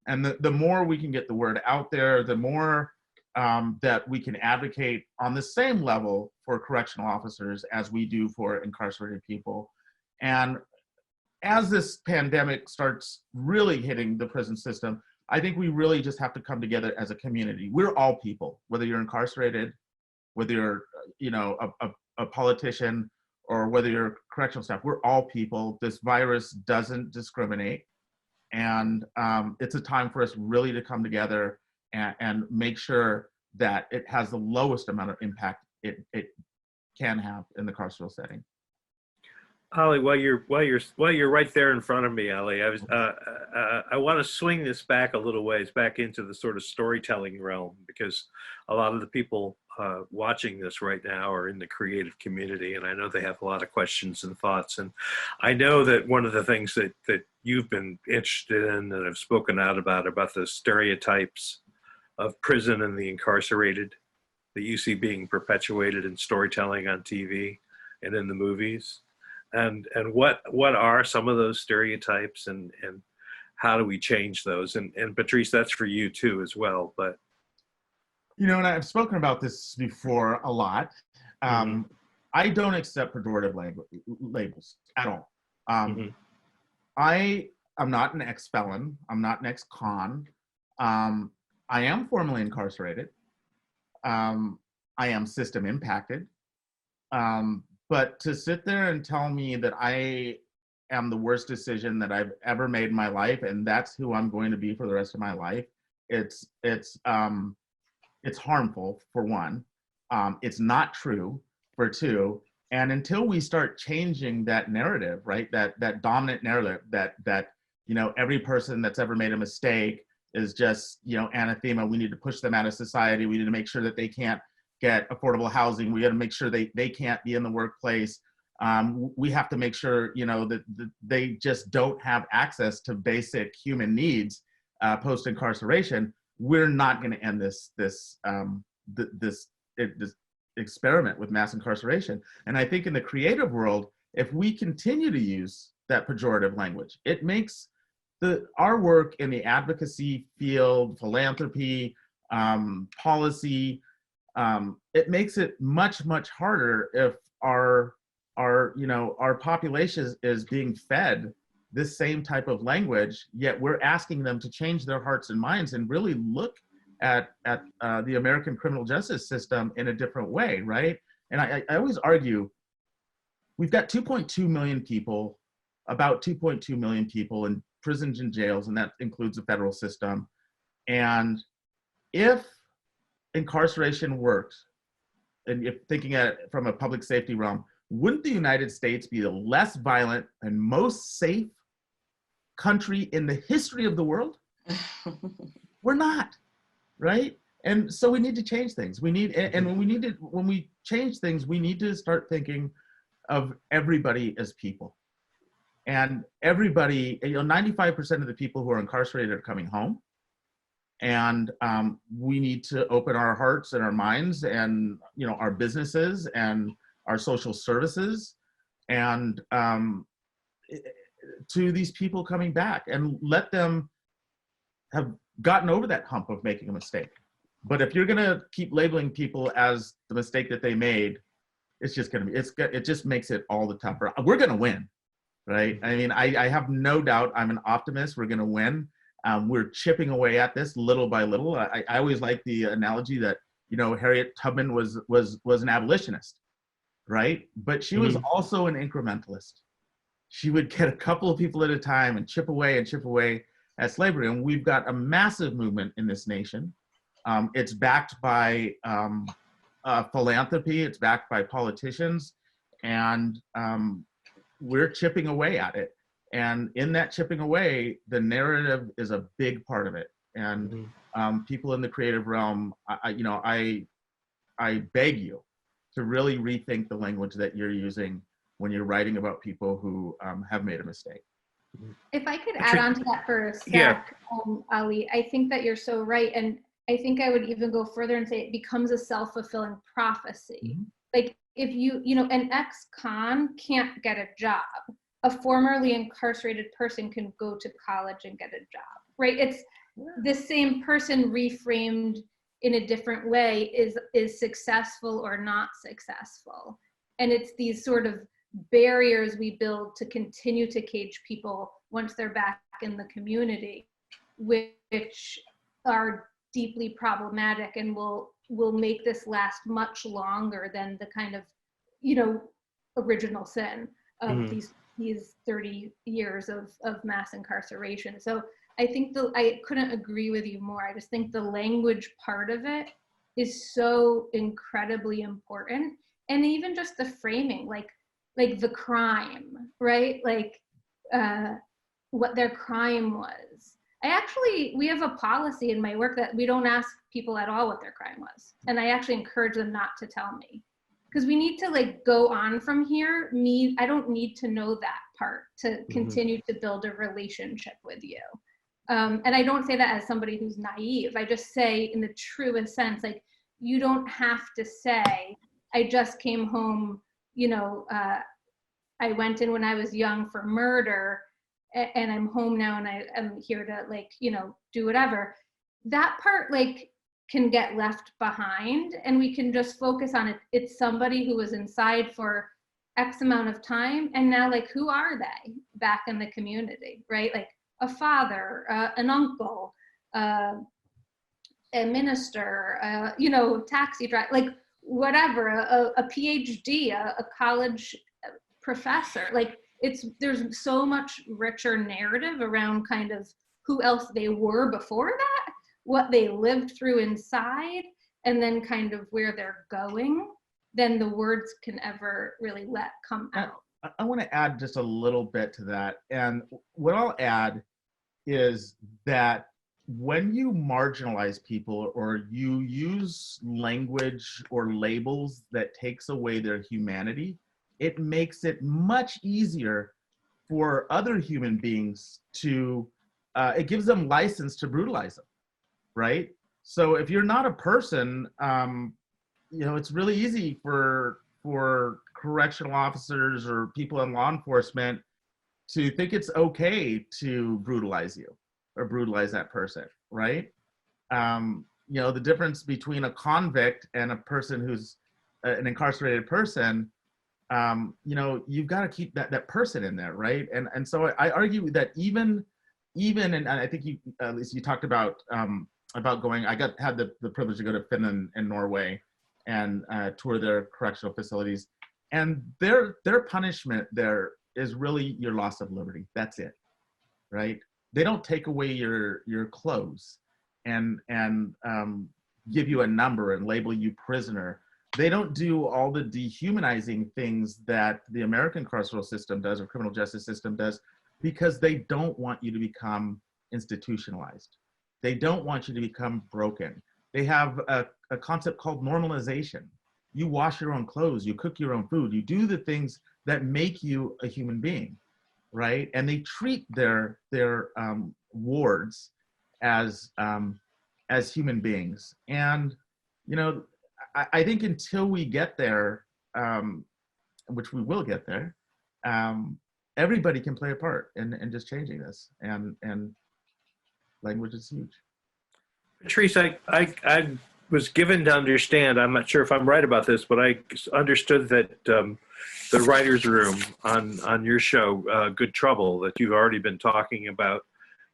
the more we can get the word out there, the more that we can advocate on the same level for correctional officers as we do for incarcerated people. And as this pandemic starts really hitting the prison system, I think we really just have to come together as a community. We're all people, whether you're incarcerated, whether you're, you know, a politician, or whether you're correctional staff. We're all people. This virus doesn't discriminate. And it's a time for us really to come together and make sure that it has the lowest amount of impact it can have in the carceral setting. Ollie, while you're right there in front of me, Ollie, I want to swing this back a little ways, back into the sort of storytelling realm, because a lot of the people watching this right now are in the creative community, and I know they have a lot of questions and thoughts. And I know that one of the things that you've been interested in and have spoken out about the stereotypes of prison and the incarcerated that you see being perpetuated in storytelling on TV and in the movies. And what are some of those stereotypes, and how do we change those? And Patrice, that's for you too as well. But you know, and I've spoken about this before a lot. I don't accept pejorative labels at all. I am not an ex-felon. I'm not an ex-con. I am formally incarcerated. I am system impacted. But to sit there and tell me that I am the worst decision that I've ever made in my life, and that's who I'm going to be for the rest of my life, it's harmful, for one. It's not true, for two. And until we start changing that narrative, right, that dominant narrative that you know, every person that's ever made a mistake is just, you know, anathema. We need to push them out of society. We need to make sure that they can't get affordable housing. We got to make sure they can't be in the workplace. We have to make sure, you know, that they just don't have access to basic human needs post incarceration. We're not going to end this experiment with mass incarceration. And I think in the creative world, if we continue to use that pejorative language, it makes our work in the advocacy field, philanthropy, policy, it makes it much, much harder if our population is being fed this same type of language, yet we're asking them to change their hearts and minds and really look at the American criminal justice system in a different way, right? And I always argue, we've got 2.2 million people, about 2.2 million people in prisons and jails, and that includes the federal system. And if incarceration works, and if thinking at it from a public safety realm, wouldn't the United States be the less violent and most safe country in the history of the world? We're not, right? And so we need to change things. We need, and when we change things, we need to start thinking of everybody as people. And everybody, 95% of the people who are incarcerated are coming home. And we need to open our hearts and our minds and, our businesses and our social services and to these people coming back, and let them have gotten over that hump of making a mistake. But if you're gonna keep labeling people as the mistake that they made, it's just gonna be, it just makes it all the tougher. We're gonna win, right? I mean, I have no doubt. I'm an optimist. We're gonna win. We're chipping away at this little by little. I always like the analogy that, Harriet Tubman was an abolitionist, right? But she was also an incrementalist. She would get a couple of people at a time and chip away at slavery. And we've got a massive movement in this nation. It's backed by philanthropy. It's backed by politicians. And we're chipping away at it. And in that chipping away, the narrative is a big part of it. And people in the creative realm, I beg you to really rethink the language that you're using when you're writing about people who have made a mistake. If I could add on to that for a sec, Yeah. Ali, I think that you're so right. And I think I would even go further and say it becomes a self-fulfilling prophecy. Like if an ex-con can't get a job, a formerly incarcerated person can go to college and get a job, right? It's the same person reframed in a different way is successful or not successful. And it's these sort of barriers we build to continue to cage people once they're back in the community, which are deeply problematic and will make this last much longer than the kind of, original sin of these 30 years of mass incarceration. So I think I couldn't agree with you more. I just think the language part of it is so incredibly important. And even just the framing, like the crime, right? Like what their crime was. We have a policy in my work that we don't ask people at all what their crime was. And I actually encourage them not to tell me. Because we need to go on from here. I don't need to know that part to continue to build a relationship with you. And I don't say that as somebody who's naive. I just say in the truest sense, you don't have to say, I just came home, I went in when I was young for murder and I'm home now and I'm here to do whatever. That part can get left behind and we can just focus on it. It's somebody who was inside for X amount of time and now who are they back in the community, right? A father, an uncle, a minister, taxi driver, whatever, a PhD, a college professor. There's so much richer narrative around kind of who else they were before that, what they lived through inside, and then kind of where they're going, than the words can ever really let come out. I want to add just a little bit to that. And what I'll add is that when you marginalize people or you use language or labels that takes away their humanity, it makes it much easier for other human beings to, it gives them license to brutalize them, right? So if you're not a person, it's really easy for correctional officers or people in law enforcement to think it's okay to brutalize you or brutalize that person, right? The difference between a convict and a person who's an incarcerated person, you've got to keep that person in there, right? And so I argue that even, and I think you, at least you talked about going, had the privilege to go to Finland and Norway and tour their correctional facilities. And their punishment there is really your loss of liberty. That's it, right? They don't take away your clothes and give you a number and label you prisoner. They don't do all the dehumanizing things that the American carceral system does or criminal justice system does, because they don't want you to become institutionalized. They don't want you to become broken. They have a concept called normalization. You wash your own clothes, you cook your own food, you do the things that make you a human being, right? And they treat their wards as human beings. And I think until we get there, which we will get there, everybody can play a part in just changing this. And language is huge. Patrice, I was given to understand, I'm not sure if I'm right about this, but I understood that the writer's room on your show, Good Trouble, that you've already been talking about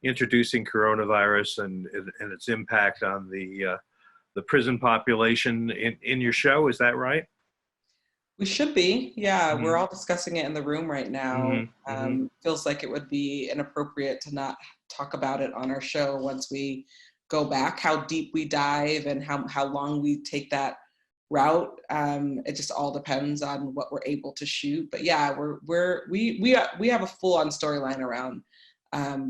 introducing coronavirus and its impact on the prison population in your show. Is that right? We should be. Yeah, we're all discussing it in the room right now. Feels like it would be inappropriate to not talk about it on our show once we go back, how deep we dive and how long we take that route. It just all depends on what we're able to shoot. But yeah, we have a full-on storyline around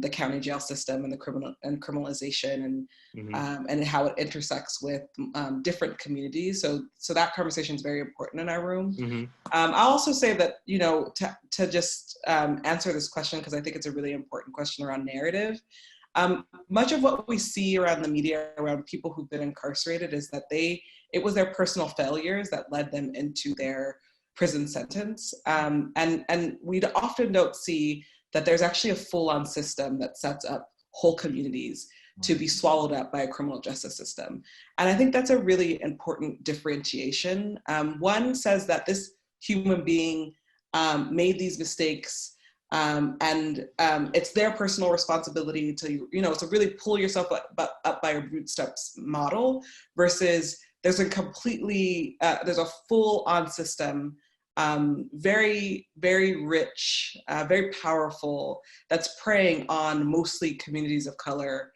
the county jail system and the criminalization and how it intersects with different communities. So that conversation is very important in our room. I'll also say that, to just answer this question, because I think it's a really important question around narrative. Much of what we see around the media around people who've been incarcerated is that it was their personal failures that led them into their prison sentence. And we often don't see that there's actually a full-on system that sets up whole communities to be swallowed up by a criminal justice system. And I think that's a really important differentiation. One says that this human being made these mistakes, and it's their personal responsibility to, to really pull yourself up by your bootstraps model, versus there's a completely, there's a full-on system, very, very rich, very powerful, that's preying on mostly communities of color,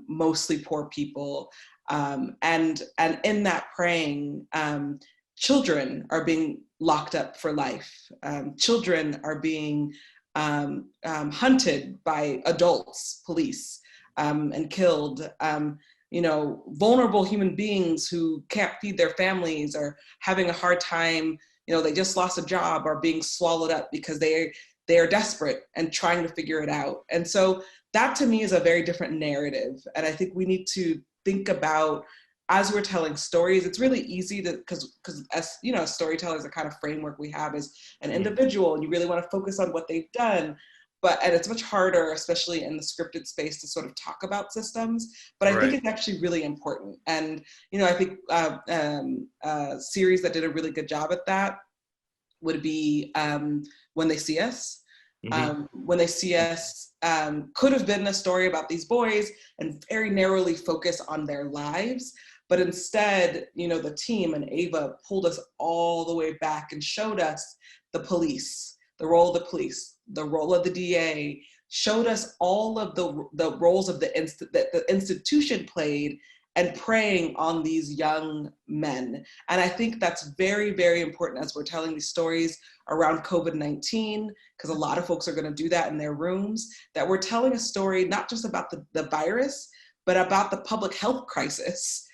mostly poor people. And in that preying, children are being locked up for life. Children are being hunted by adults, police, and killed. Vulnerable human beings who can't feed their families or having a hard time, they just lost a job, are being swallowed up because they are desperate and trying to figure it out. And so that to me is a very different narrative. And I think we need to think about, as we're telling stories, it's really easy to, because as storytellers, the kind of framework we have is an individual, and you really want to focus on what they've done. And it's much harder, especially in the scripted space, to sort of talk about systems. But I think it's actually really important. And, I think a series that did a really good job at that would be When They See Us. When They See Us could have been a story about these boys and very narrowly focus on their lives. But instead, the team and Ava pulled us all the way back and showed us the police, the role of the police, the role of the DA, showed us all of the roles of that the institution played, and preying on these young men. And I think that's very, very important as we're telling these stories around COVID-19, because a lot of folks are going to do that in their rooms, that we're telling a story not just about the virus, but about the public health crisis.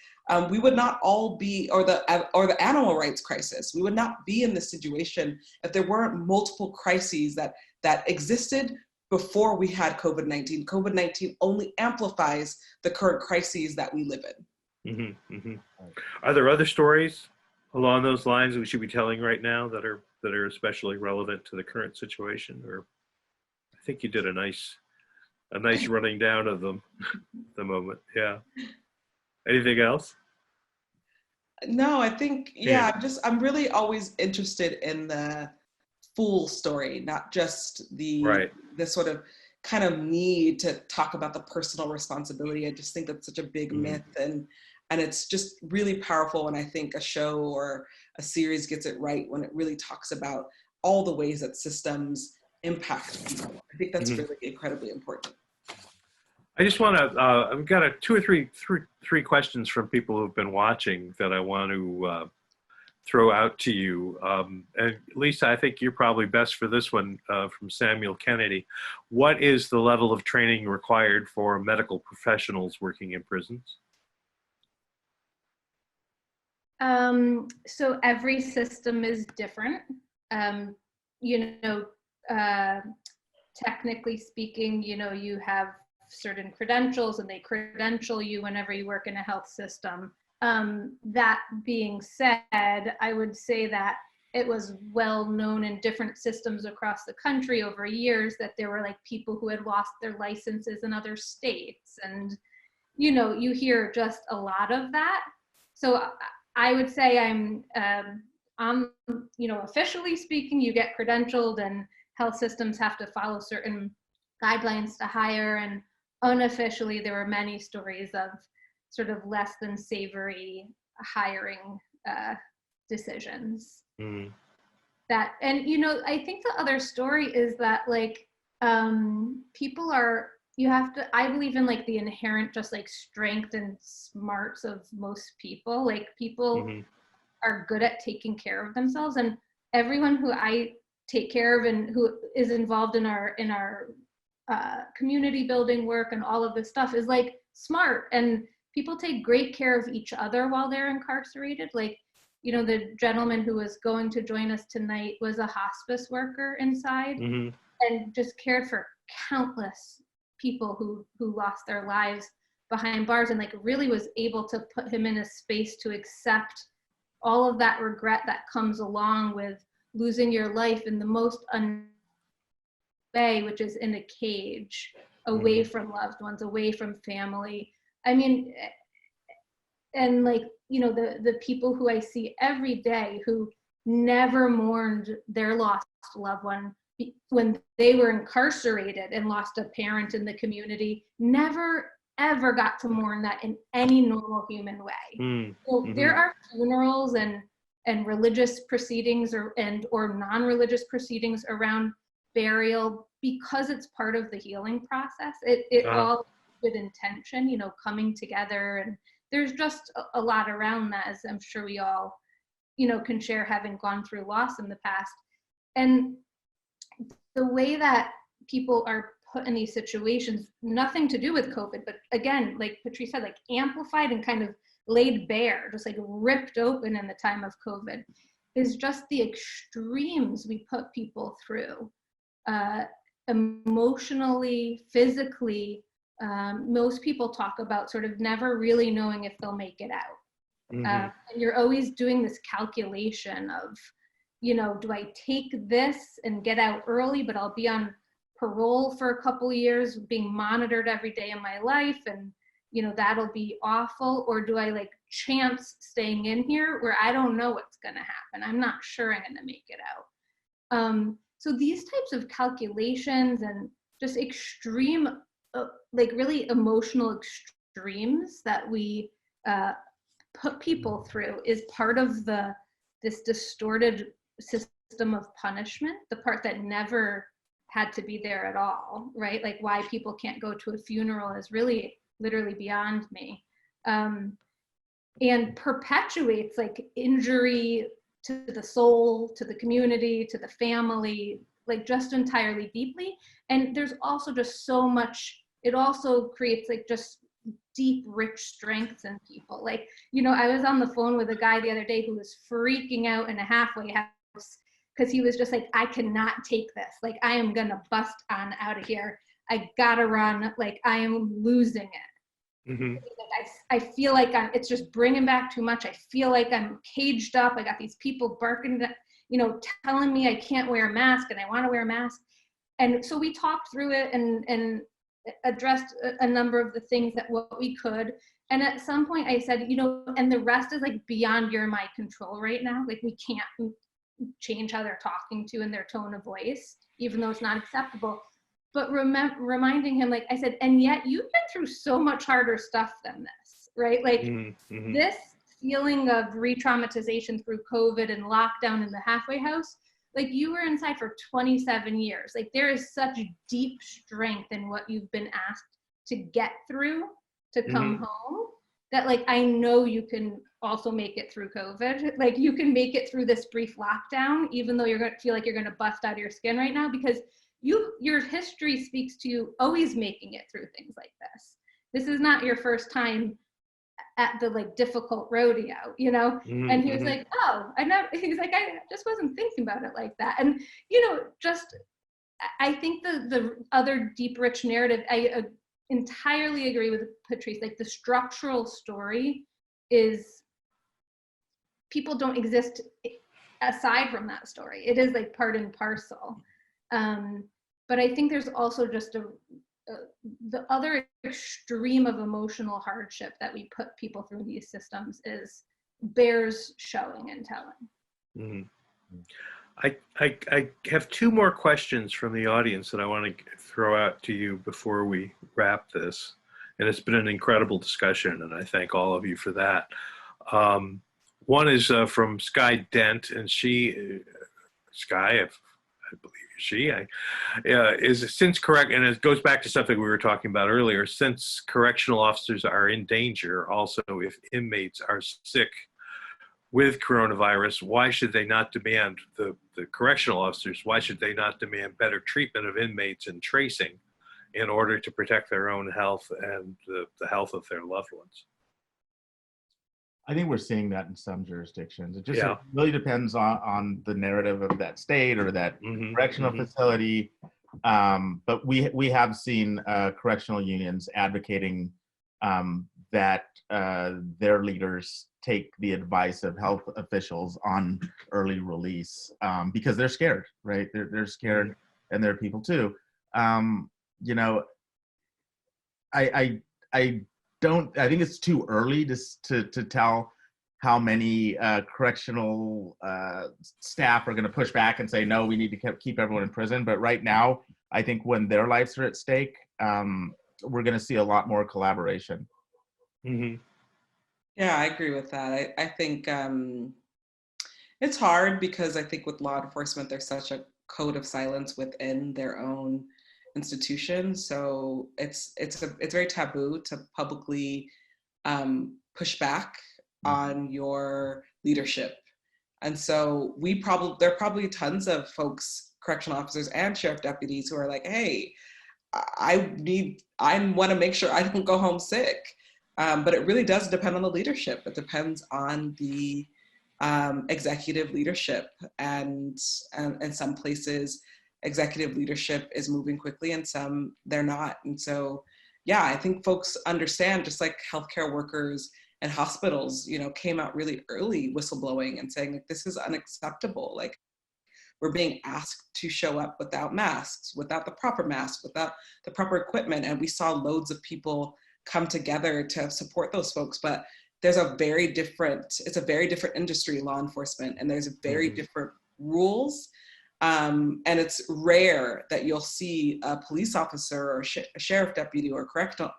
We would not all be, or the animal rights crisis, we would not be in this situation if there weren't multiple crises that existed before we had COVID-19. COVID-19 only amplifies the current crises that we live in. Are there other stories along those lines we should be telling right now that are especially relevant to the current situation? Or I think you did a nice running down of them at the moment. Yeah. Anything else? No, I think, I'm really always interested in the full story, not just the sort of kind of need to talk about the personal responsibility. I just think that's such a big myth, and it's just really powerful when I think a show or a series gets it right, when it really talks about all the ways that systems impact people. I think that's really incredibly important. I just want to, I've got two or three questions from people who've been watching that I want to throw out to you. And Lisa, I think you're probably best for this one, from Samuel Kennedy. What is the level of training required for medical professionals working in prisons? So every system is different. Technically speaking, you have certain credentials, and they credential you whenever you work in a health system. That being said, I would say that it was well known in different systems across the country over years that there were people who had lost their licenses in other states, and you hear just a lot of that. So I would say I'm officially speaking, you get credentialed, and health systems have to follow certain guidelines to hire, and unofficially there were many stories of sort of less than savory hiring decisions. That, and I think the other story is that people are, I believe in the inherent just strength and smarts of most people. People are good at taking care of themselves, and everyone who I take care of and who is involved in our community building work and all of this stuff is smart, and people take great care of each other while they're incarcerated. The gentleman who was going to join us tonight was a hospice worker inside, and just cared for countless people who lost their lives behind bars, and really was able to put him in a space to accept all of that regret that comes along with losing your life in the most way, which is in a cage, away from loved ones, away from family. I mean, and like, you know, the people who I see every day who never mourned their lost loved one when they were incarcerated and lost a parent in the community, never ever got to mourn that in any normal human way. So there are funerals and religious proceedings or non-religious proceedings around burial because it's part of the healing process. It all with intention, you know, coming together, and there's just a lot around that, as I'm sure we all, you know, can share, having gone through loss in the past. And the way that people are put in these situations, nothing to do with COVID, but again, like Patrice said, like amplified and kind of laid bare, just like ripped open in the time of COVID, is just the extremes we put people through, emotionally, physically. Most people talk about sort of never really knowing if they'll make it out. And you're always doing this calculation of, you know, do I take this and get out early, but I'll be on parole for a couple of years, being monitored every day of my life, and, you know, that'll be awful? Or do I like chance staying in here where I don't know what's going to happen? I'm not sure I'm going to make it out. So these types of calculations and just extreme, like really emotional extremes that we put people through is part of this distorted system of punishment, the part that never had to be there at all, right? Like why people can't go to a funeral is really literally beyond me. And perpetuates like injury to the soul, to the community, to the family, like just entirely deeply. And there's also just so much, it also creates like just deep, rich strengths in people. Like, you know, I was on the phone with a guy the other day who was freaking out in a halfway house because he was just like, I cannot take this. Like, I am gonna bust on out of here. I gotta run. Like, I am losing it. Like, I feel like it's just bringing back too much. I feel like I'm caged up. I got these people barking, you know, telling me I can't wear a mask and I want to wear a mask. And so we talked through it and addressed a number of the things that what we could. And at some point I said, you know, and the rest is like beyond your and my control right now. Like we can't change how they're talking to and their tone of voice, even though it's not acceptable. But reminding him, like I said, and yet you've been through so much harder stuff than this, right? Like this feeling of re-traumatization through COVID and lockdown in the halfway house, like you were inside for 27 years. Like there is such deep strength in what you've been asked to get through to come home that like, I know you can also make it through COVID. Like you can make it through this brief lockdown, even though you're going to feel like you're going to bust out of your skin right now, because your history speaks to you always making it through things like this. This is not your first time at the like difficult rodeo, you know? And he was like, oh, he's like, I just wasn't thinking about it like that. And, you know, just, I think the other deep, rich narrative, I entirely agree with Patrice, like the structural story is, people don't exist aside from that story. It is like part and parcel. But I think there's also just the other extreme of emotional hardship that we put people through these systems bears showing and telling. I have two more questions from the audience that I want to throw out to you before we wrap this. And it's been an incredible discussion, and I thank all of you for that. One is from Sky Dent, and Sky, I believe she is, since correct, and it goes back to something we were talking about earlier, since correctional officers are in danger, also if inmates are sick with coronavirus, why should they not demand, the correctional officers, why should they not demand better treatment of inmates and tracing in order to protect their own health and the health of their loved ones? I think we're seeing that in some jurisdictions. It just it really depends on the narrative of that state or that correctional facility. But we have seen correctional unions advocating that their leaders take the advice of health officials on early release because they're scared, right? They're scared, and there are people too. You know, I don't. I think it's too early to tell how many correctional staff are going to push back and say no, we need to keep everyone in prison. But right now, I think when their lives are at stake, we're going to see a lot more collaboration. Mm-hmm. Yeah, I agree with that. I think it's hard because I think with law enforcement, there's such a code of silence within their own institutions. So it's very taboo to publicly push back on your leadership. And so there are probably tons of folks, correctional officers and sheriff deputies, who are like, hey, I want to make sure I don't go home sick. But it really does depend on the leadership. It depends on the executive leadership, and in some places, executive leadership is moving quickly, and some they're not. And so, yeah, I think folks understand, just like healthcare workers and hospitals, came out really early whistleblowing and saying, like, this is unacceptable. Like, we're being asked to show up without masks, without the proper masks, without the proper equipment, and we saw loads of people come together to support those folks. But it's a very different industry, law enforcement, and there's very different rules. And it's rare that you'll see a police officer or a sheriff deputy or a correctional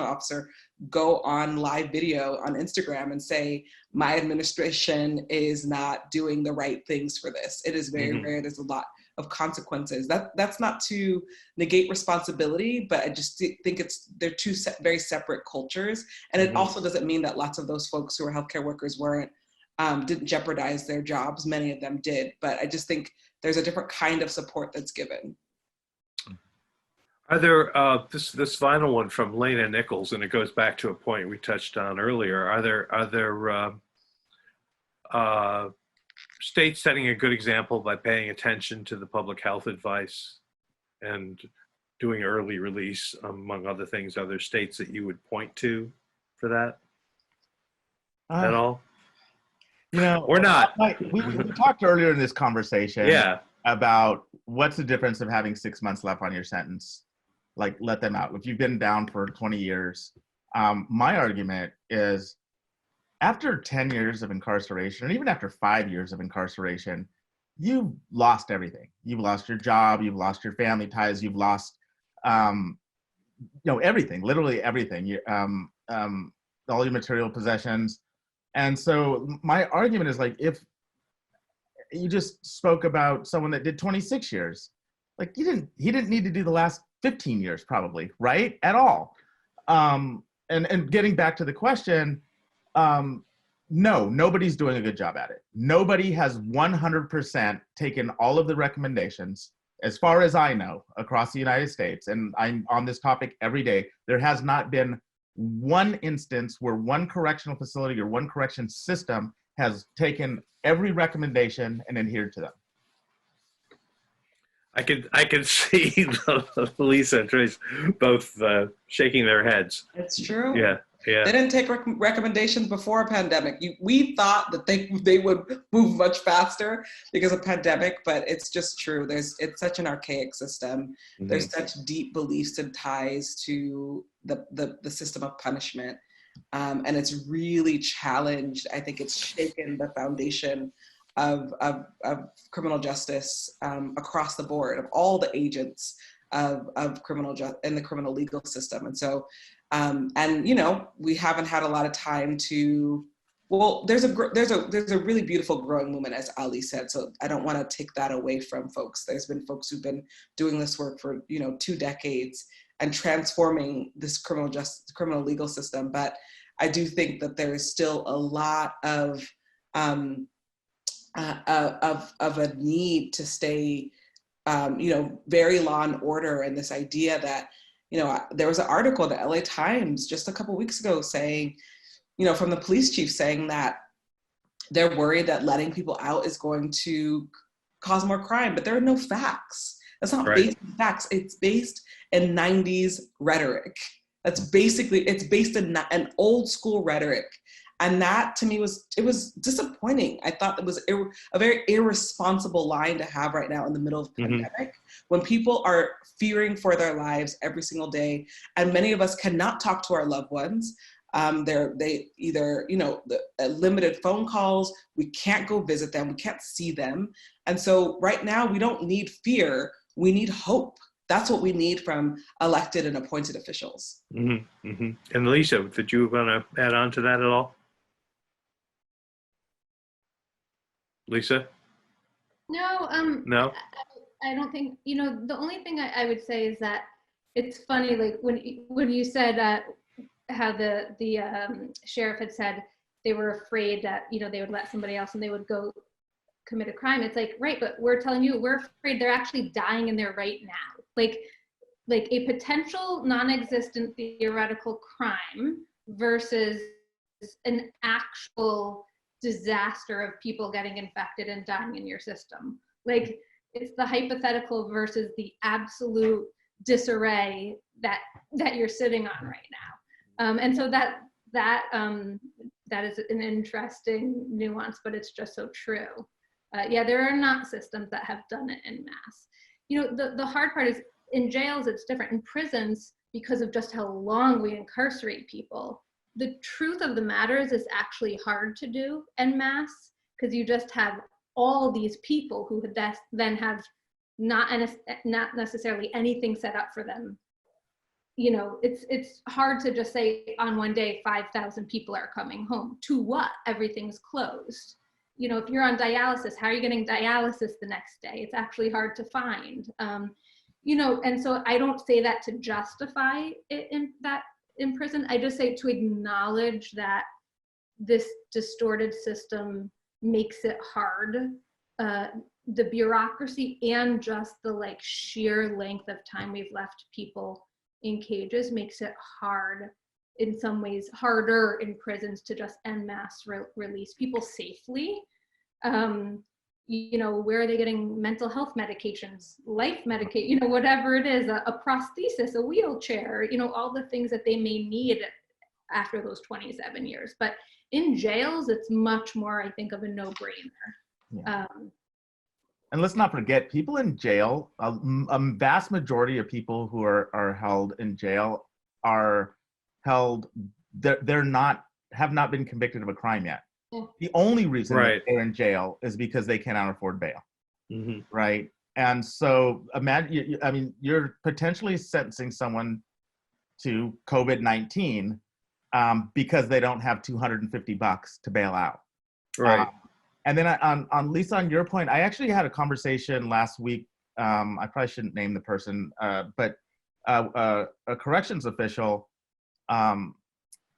officer go on live video on Instagram and say, my administration is not doing the right things for this. It is very rare. There's a lot of consequences. That's not to negate responsibility, but I just think they're two very separate cultures. And it also doesn't mean that lots of those folks who are healthcare workers didn't jeopardize their jobs. Many of them did, but I just think there's a different kind of support that's given. Are there, this final one from Lena Nichols, and it goes back to a point we touched on earlier. Are there states setting a good example by paying attention to the public health advice and doing early release, among other things? Are there states that you would point to for that at all? Or not? We talked earlier in this conversation about what's the difference of having 6 months left on your sentence. Like, let them out. If you've been down for 20 years, my argument is after 10 years of incarceration, and even after 5 years of incarceration, you've lost everything. You've lost your job, you've lost your family ties, you've lost, everything, literally everything. All your material possessions. And so my argument is, like, if you just spoke about someone that did 26 years, like, he didn't need to do the last 15 years probably, right? At all. And getting back to the question, no, nobody's doing a good job at it. Nobody has 100% taken all of the recommendations, as far as I know, across the United States. And I'm on this topic every day. There has not been one instance where one correctional facility or one correction system has taken every recommendation and adhered to them. I can see the police and Trace both shaking their heads. It's true. Yeah. They didn't take recommendations before a pandemic. We thought that they would move much faster because of pandemic, but it's just true. It's such an archaic system. There's such deep beliefs and ties to the system of punishment, and it's really challenged. I think it's shaken the foundation of criminal justice across the board, of all the agents of criminal justice in the criminal legal system. And so, we haven't had a lot of time to. Well, there's a really beautiful growing movement, as Ali said. So I don't want to take that away from folks. There's been folks who've been doing this work for 2 decades and transforming this criminal legal system. But I do think that there is still a lot of a need to stay, very law and order, and this idea that, there was an article in the LA Times just a couple of weeks ago saying, from the police chief saying that they're worried that letting people out is going to cause more crime, but there are no facts. That's not based in facts. It's based in 90s rhetoric. It's based in an old school rhetoric. And that to me it was disappointing. I thought it was a very irresponsible line to have right now in the middle of the pandemic, when people are fearing for their lives every single day, and many of us cannot talk to our loved ones. They either, limited phone calls, we can't go visit them, we can't see them. And so right now we don't need fear, we need hope. That's what we need from elected and appointed officials. Mm-hmm, mm-hmm. And Lisa, did you want to add on to that at all? Lisa? No, No? I don't think, the only thing I would say is that it's funny, like when you said how the sheriff had said they were afraid that, they would let somebody else and they would go commit a crime. It's like, right, but we're telling you, we're afraid they're actually dying in there right now. Like a potential non-existent theoretical crime versus an actual disaster of people getting infected and dying in your system. Like, it's the hypothetical versus the absolute disarray that you're sitting on right now. And so that is an interesting nuance, but it's just so true. Yeah, there are not systems that have done it en masse. The hard part is in jails, it's different. In prisons, because of just how long we incarcerate people, the truth of the matter is it's actually hard to do en masse, because you just have all these people who then have not necessarily anything set up for them. It's hard to just say on one day 5,000 people are coming home. To what? Everything's closed. If you're on dialysis, how are you getting dialysis the next day? It's actually hard to find. And so I don't say that to justify it in prison. I just say to acknowledge that this distorted system makes it hard. The bureaucracy and just the sheer length of time we've left people in cages makes it hard, in some ways harder in prisons, to just en masse release people safely. Where are they getting mental health medications, life medication, whatever it is, a prosthesis, a wheelchair, all the things that they may need after those 27 years. But in jails, it's much more, I think, of a no-brainer. Yeah. And let's not forget, people in jail, a vast majority of people who are held in jail are held, have not been convicted of a crime yet. Yeah. The only reason that they're in jail is because they cannot afford bail, right? And so imagine, you're potentially sentencing someone to COVID-19 because they don't have $250 to bail out. Right. And then on Lisa, on your point, I actually had a conversation last week. I probably shouldn't name the person, but a corrections official, and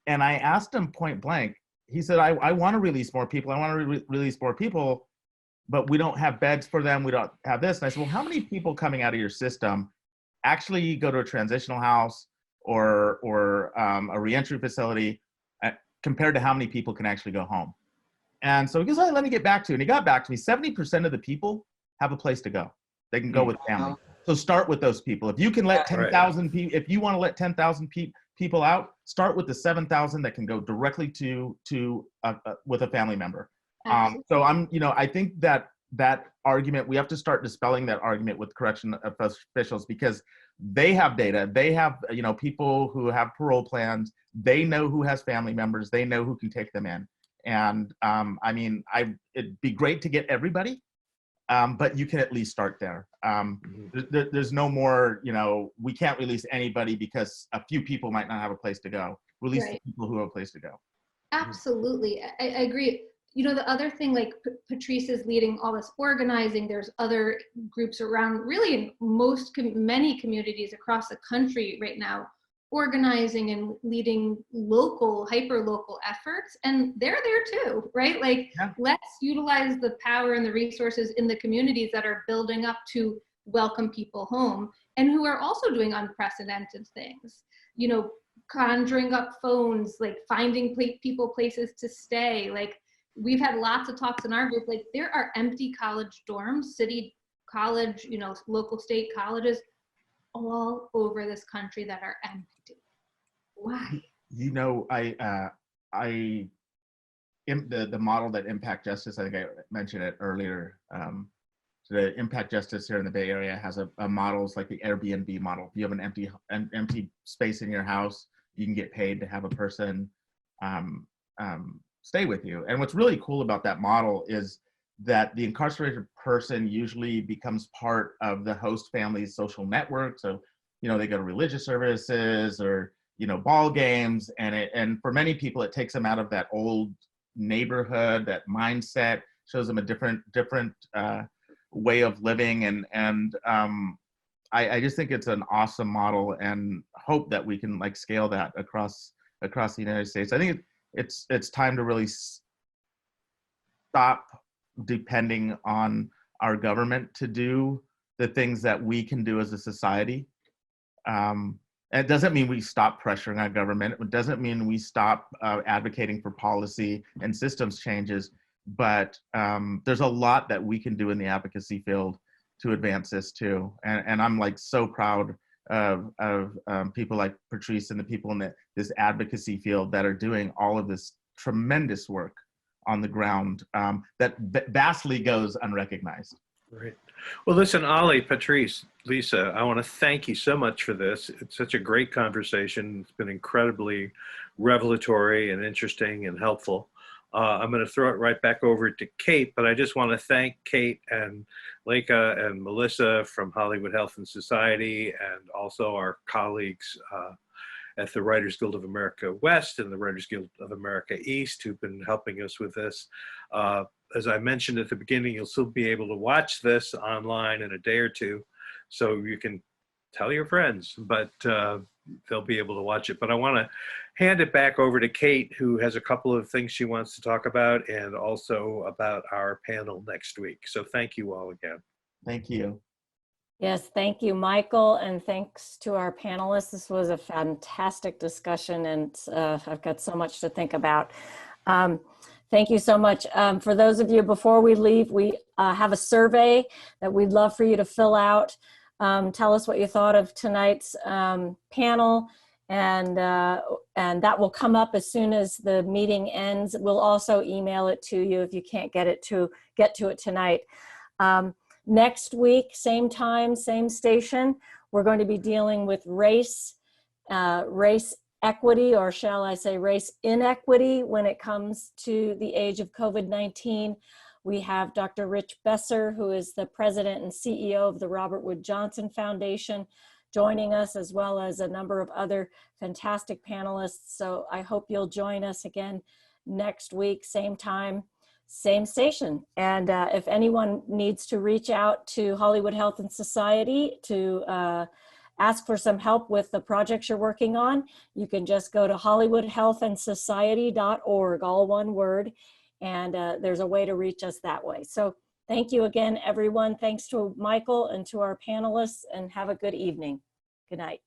I asked him point blank. He said, I want to release more people. I want to release more people, but we don't have beds for them. We don't have this. And I said, well, how many people coming out of your system actually go to a transitional house or a reentry facility compared to how many people can actually go home? And so he goes, oh, let me get back to you. And he got back to me. 70% of the people have a place to go. They can go with family. So start with those people. If you can let 10,000 people, if you want to let 10,000 people out, start with the 7,000 that can go directly to with a family member. So I think that argument, we have to start dispelling that argument with correction officials, because they have data. They have, people who have parole plans. They know who has family members. They know who can take them in. And it'd be great to get everybody, but you can at least start there. There's no more, we can't release anybody because a few people might not have a place to go. Release the people who have a place to go. Absolutely, I agree. The other thing, Patrice is leading all this organizing. There's other groups around, really in many communities across the country right now, organizing and leading hyper-local efforts, and they're there too, right? Let's utilize the power and the resources in the communities that are building up to welcome people home, and who are also doing unprecedented things, conjuring up phones, finding people places to stay. We've had lots of talks in our group, there are empty college dorms, city college, local state colleges all over this country that are empty. Why? I the model that Impact Justice, I think I mentioned it earlier. So the Impact Justice here in the Bay Area has a models like the Airbnb model. If you have an empty space in your house, you can get paid to have a person stay with you. And what's really cool about that model is that the incarcerated person usually becomes part of the host family's social network. So, they go to religious services or, ball games. And for many people, it takes them out of that old neighborhood, that mindset, shows them a different way of living. And I just think it's an awesome model, and hope that we can like scale that across the United States. I think it's time to really stop depending on our government to do the things that we can do as a society. It doesn't mean we stop pressuring our government. It doesn't mean we stop advocating for policy and systems changes, but there's a lot that we can do in the advocacy field to advance this too. And I'm like so proud of people like Patrice and the people in this advocacy field that are doing all of this tremendous work on the ground that vastly goes unrecognized. Right. Well, listen, Ollie, Patrice, Lisa, I want to thank you so much for this. It's such a great conversation. It's been incredibly revelatory and interesting and helpful. I'm going to throw it right back over to Kate, but I just want to thank Kate and Leica and Melissa from Hollywood Health and Society, and also our colleagues at the Writers Guild of America West and the Writers Guild of America East, who've been helping us with this. As I mentioned at the beginning, you'll still be able to watch this online in a day or two, so you can tell your friends, but they'll be able to watch it. But I want to hand it back over to Kate, who has a couple of things she wants to talk about, and also about our panel next week. So thank you all again. Thank you. Yes, thank you, Michael, and thanks to our panelists. This was a fantastic discussion, and I've got so much to think about. Thank you so much. For those of you, before we leave, we have a survey that we'd love for you to fill out. Tell us what you thought of tonight's panel, and that will come up as soon as the meeting ends. We'll also email it to you if you can't get to it tonight. Next week, same time, same station, we're going to be dealing with race equity, or shall I say race inequity, when it comes to the age of COVID-19. We have Dr. Rich Besser, who is the president and CEO of the Robert Wood Johnson Foundation, joining us, as well as a number of other fantastic panelists. So I hope you'll join us again next week, same time, same station. And if anyone needs to reach out to Hollywood Health and Society to ask for some help with the projects you're working on, you can just go to hollywoodhealthandsociety.org, all one word, and there's a way to reach us that way. So thank you again, everyone. Thanks to Michael and to our panelists, and have a good evening. Good night.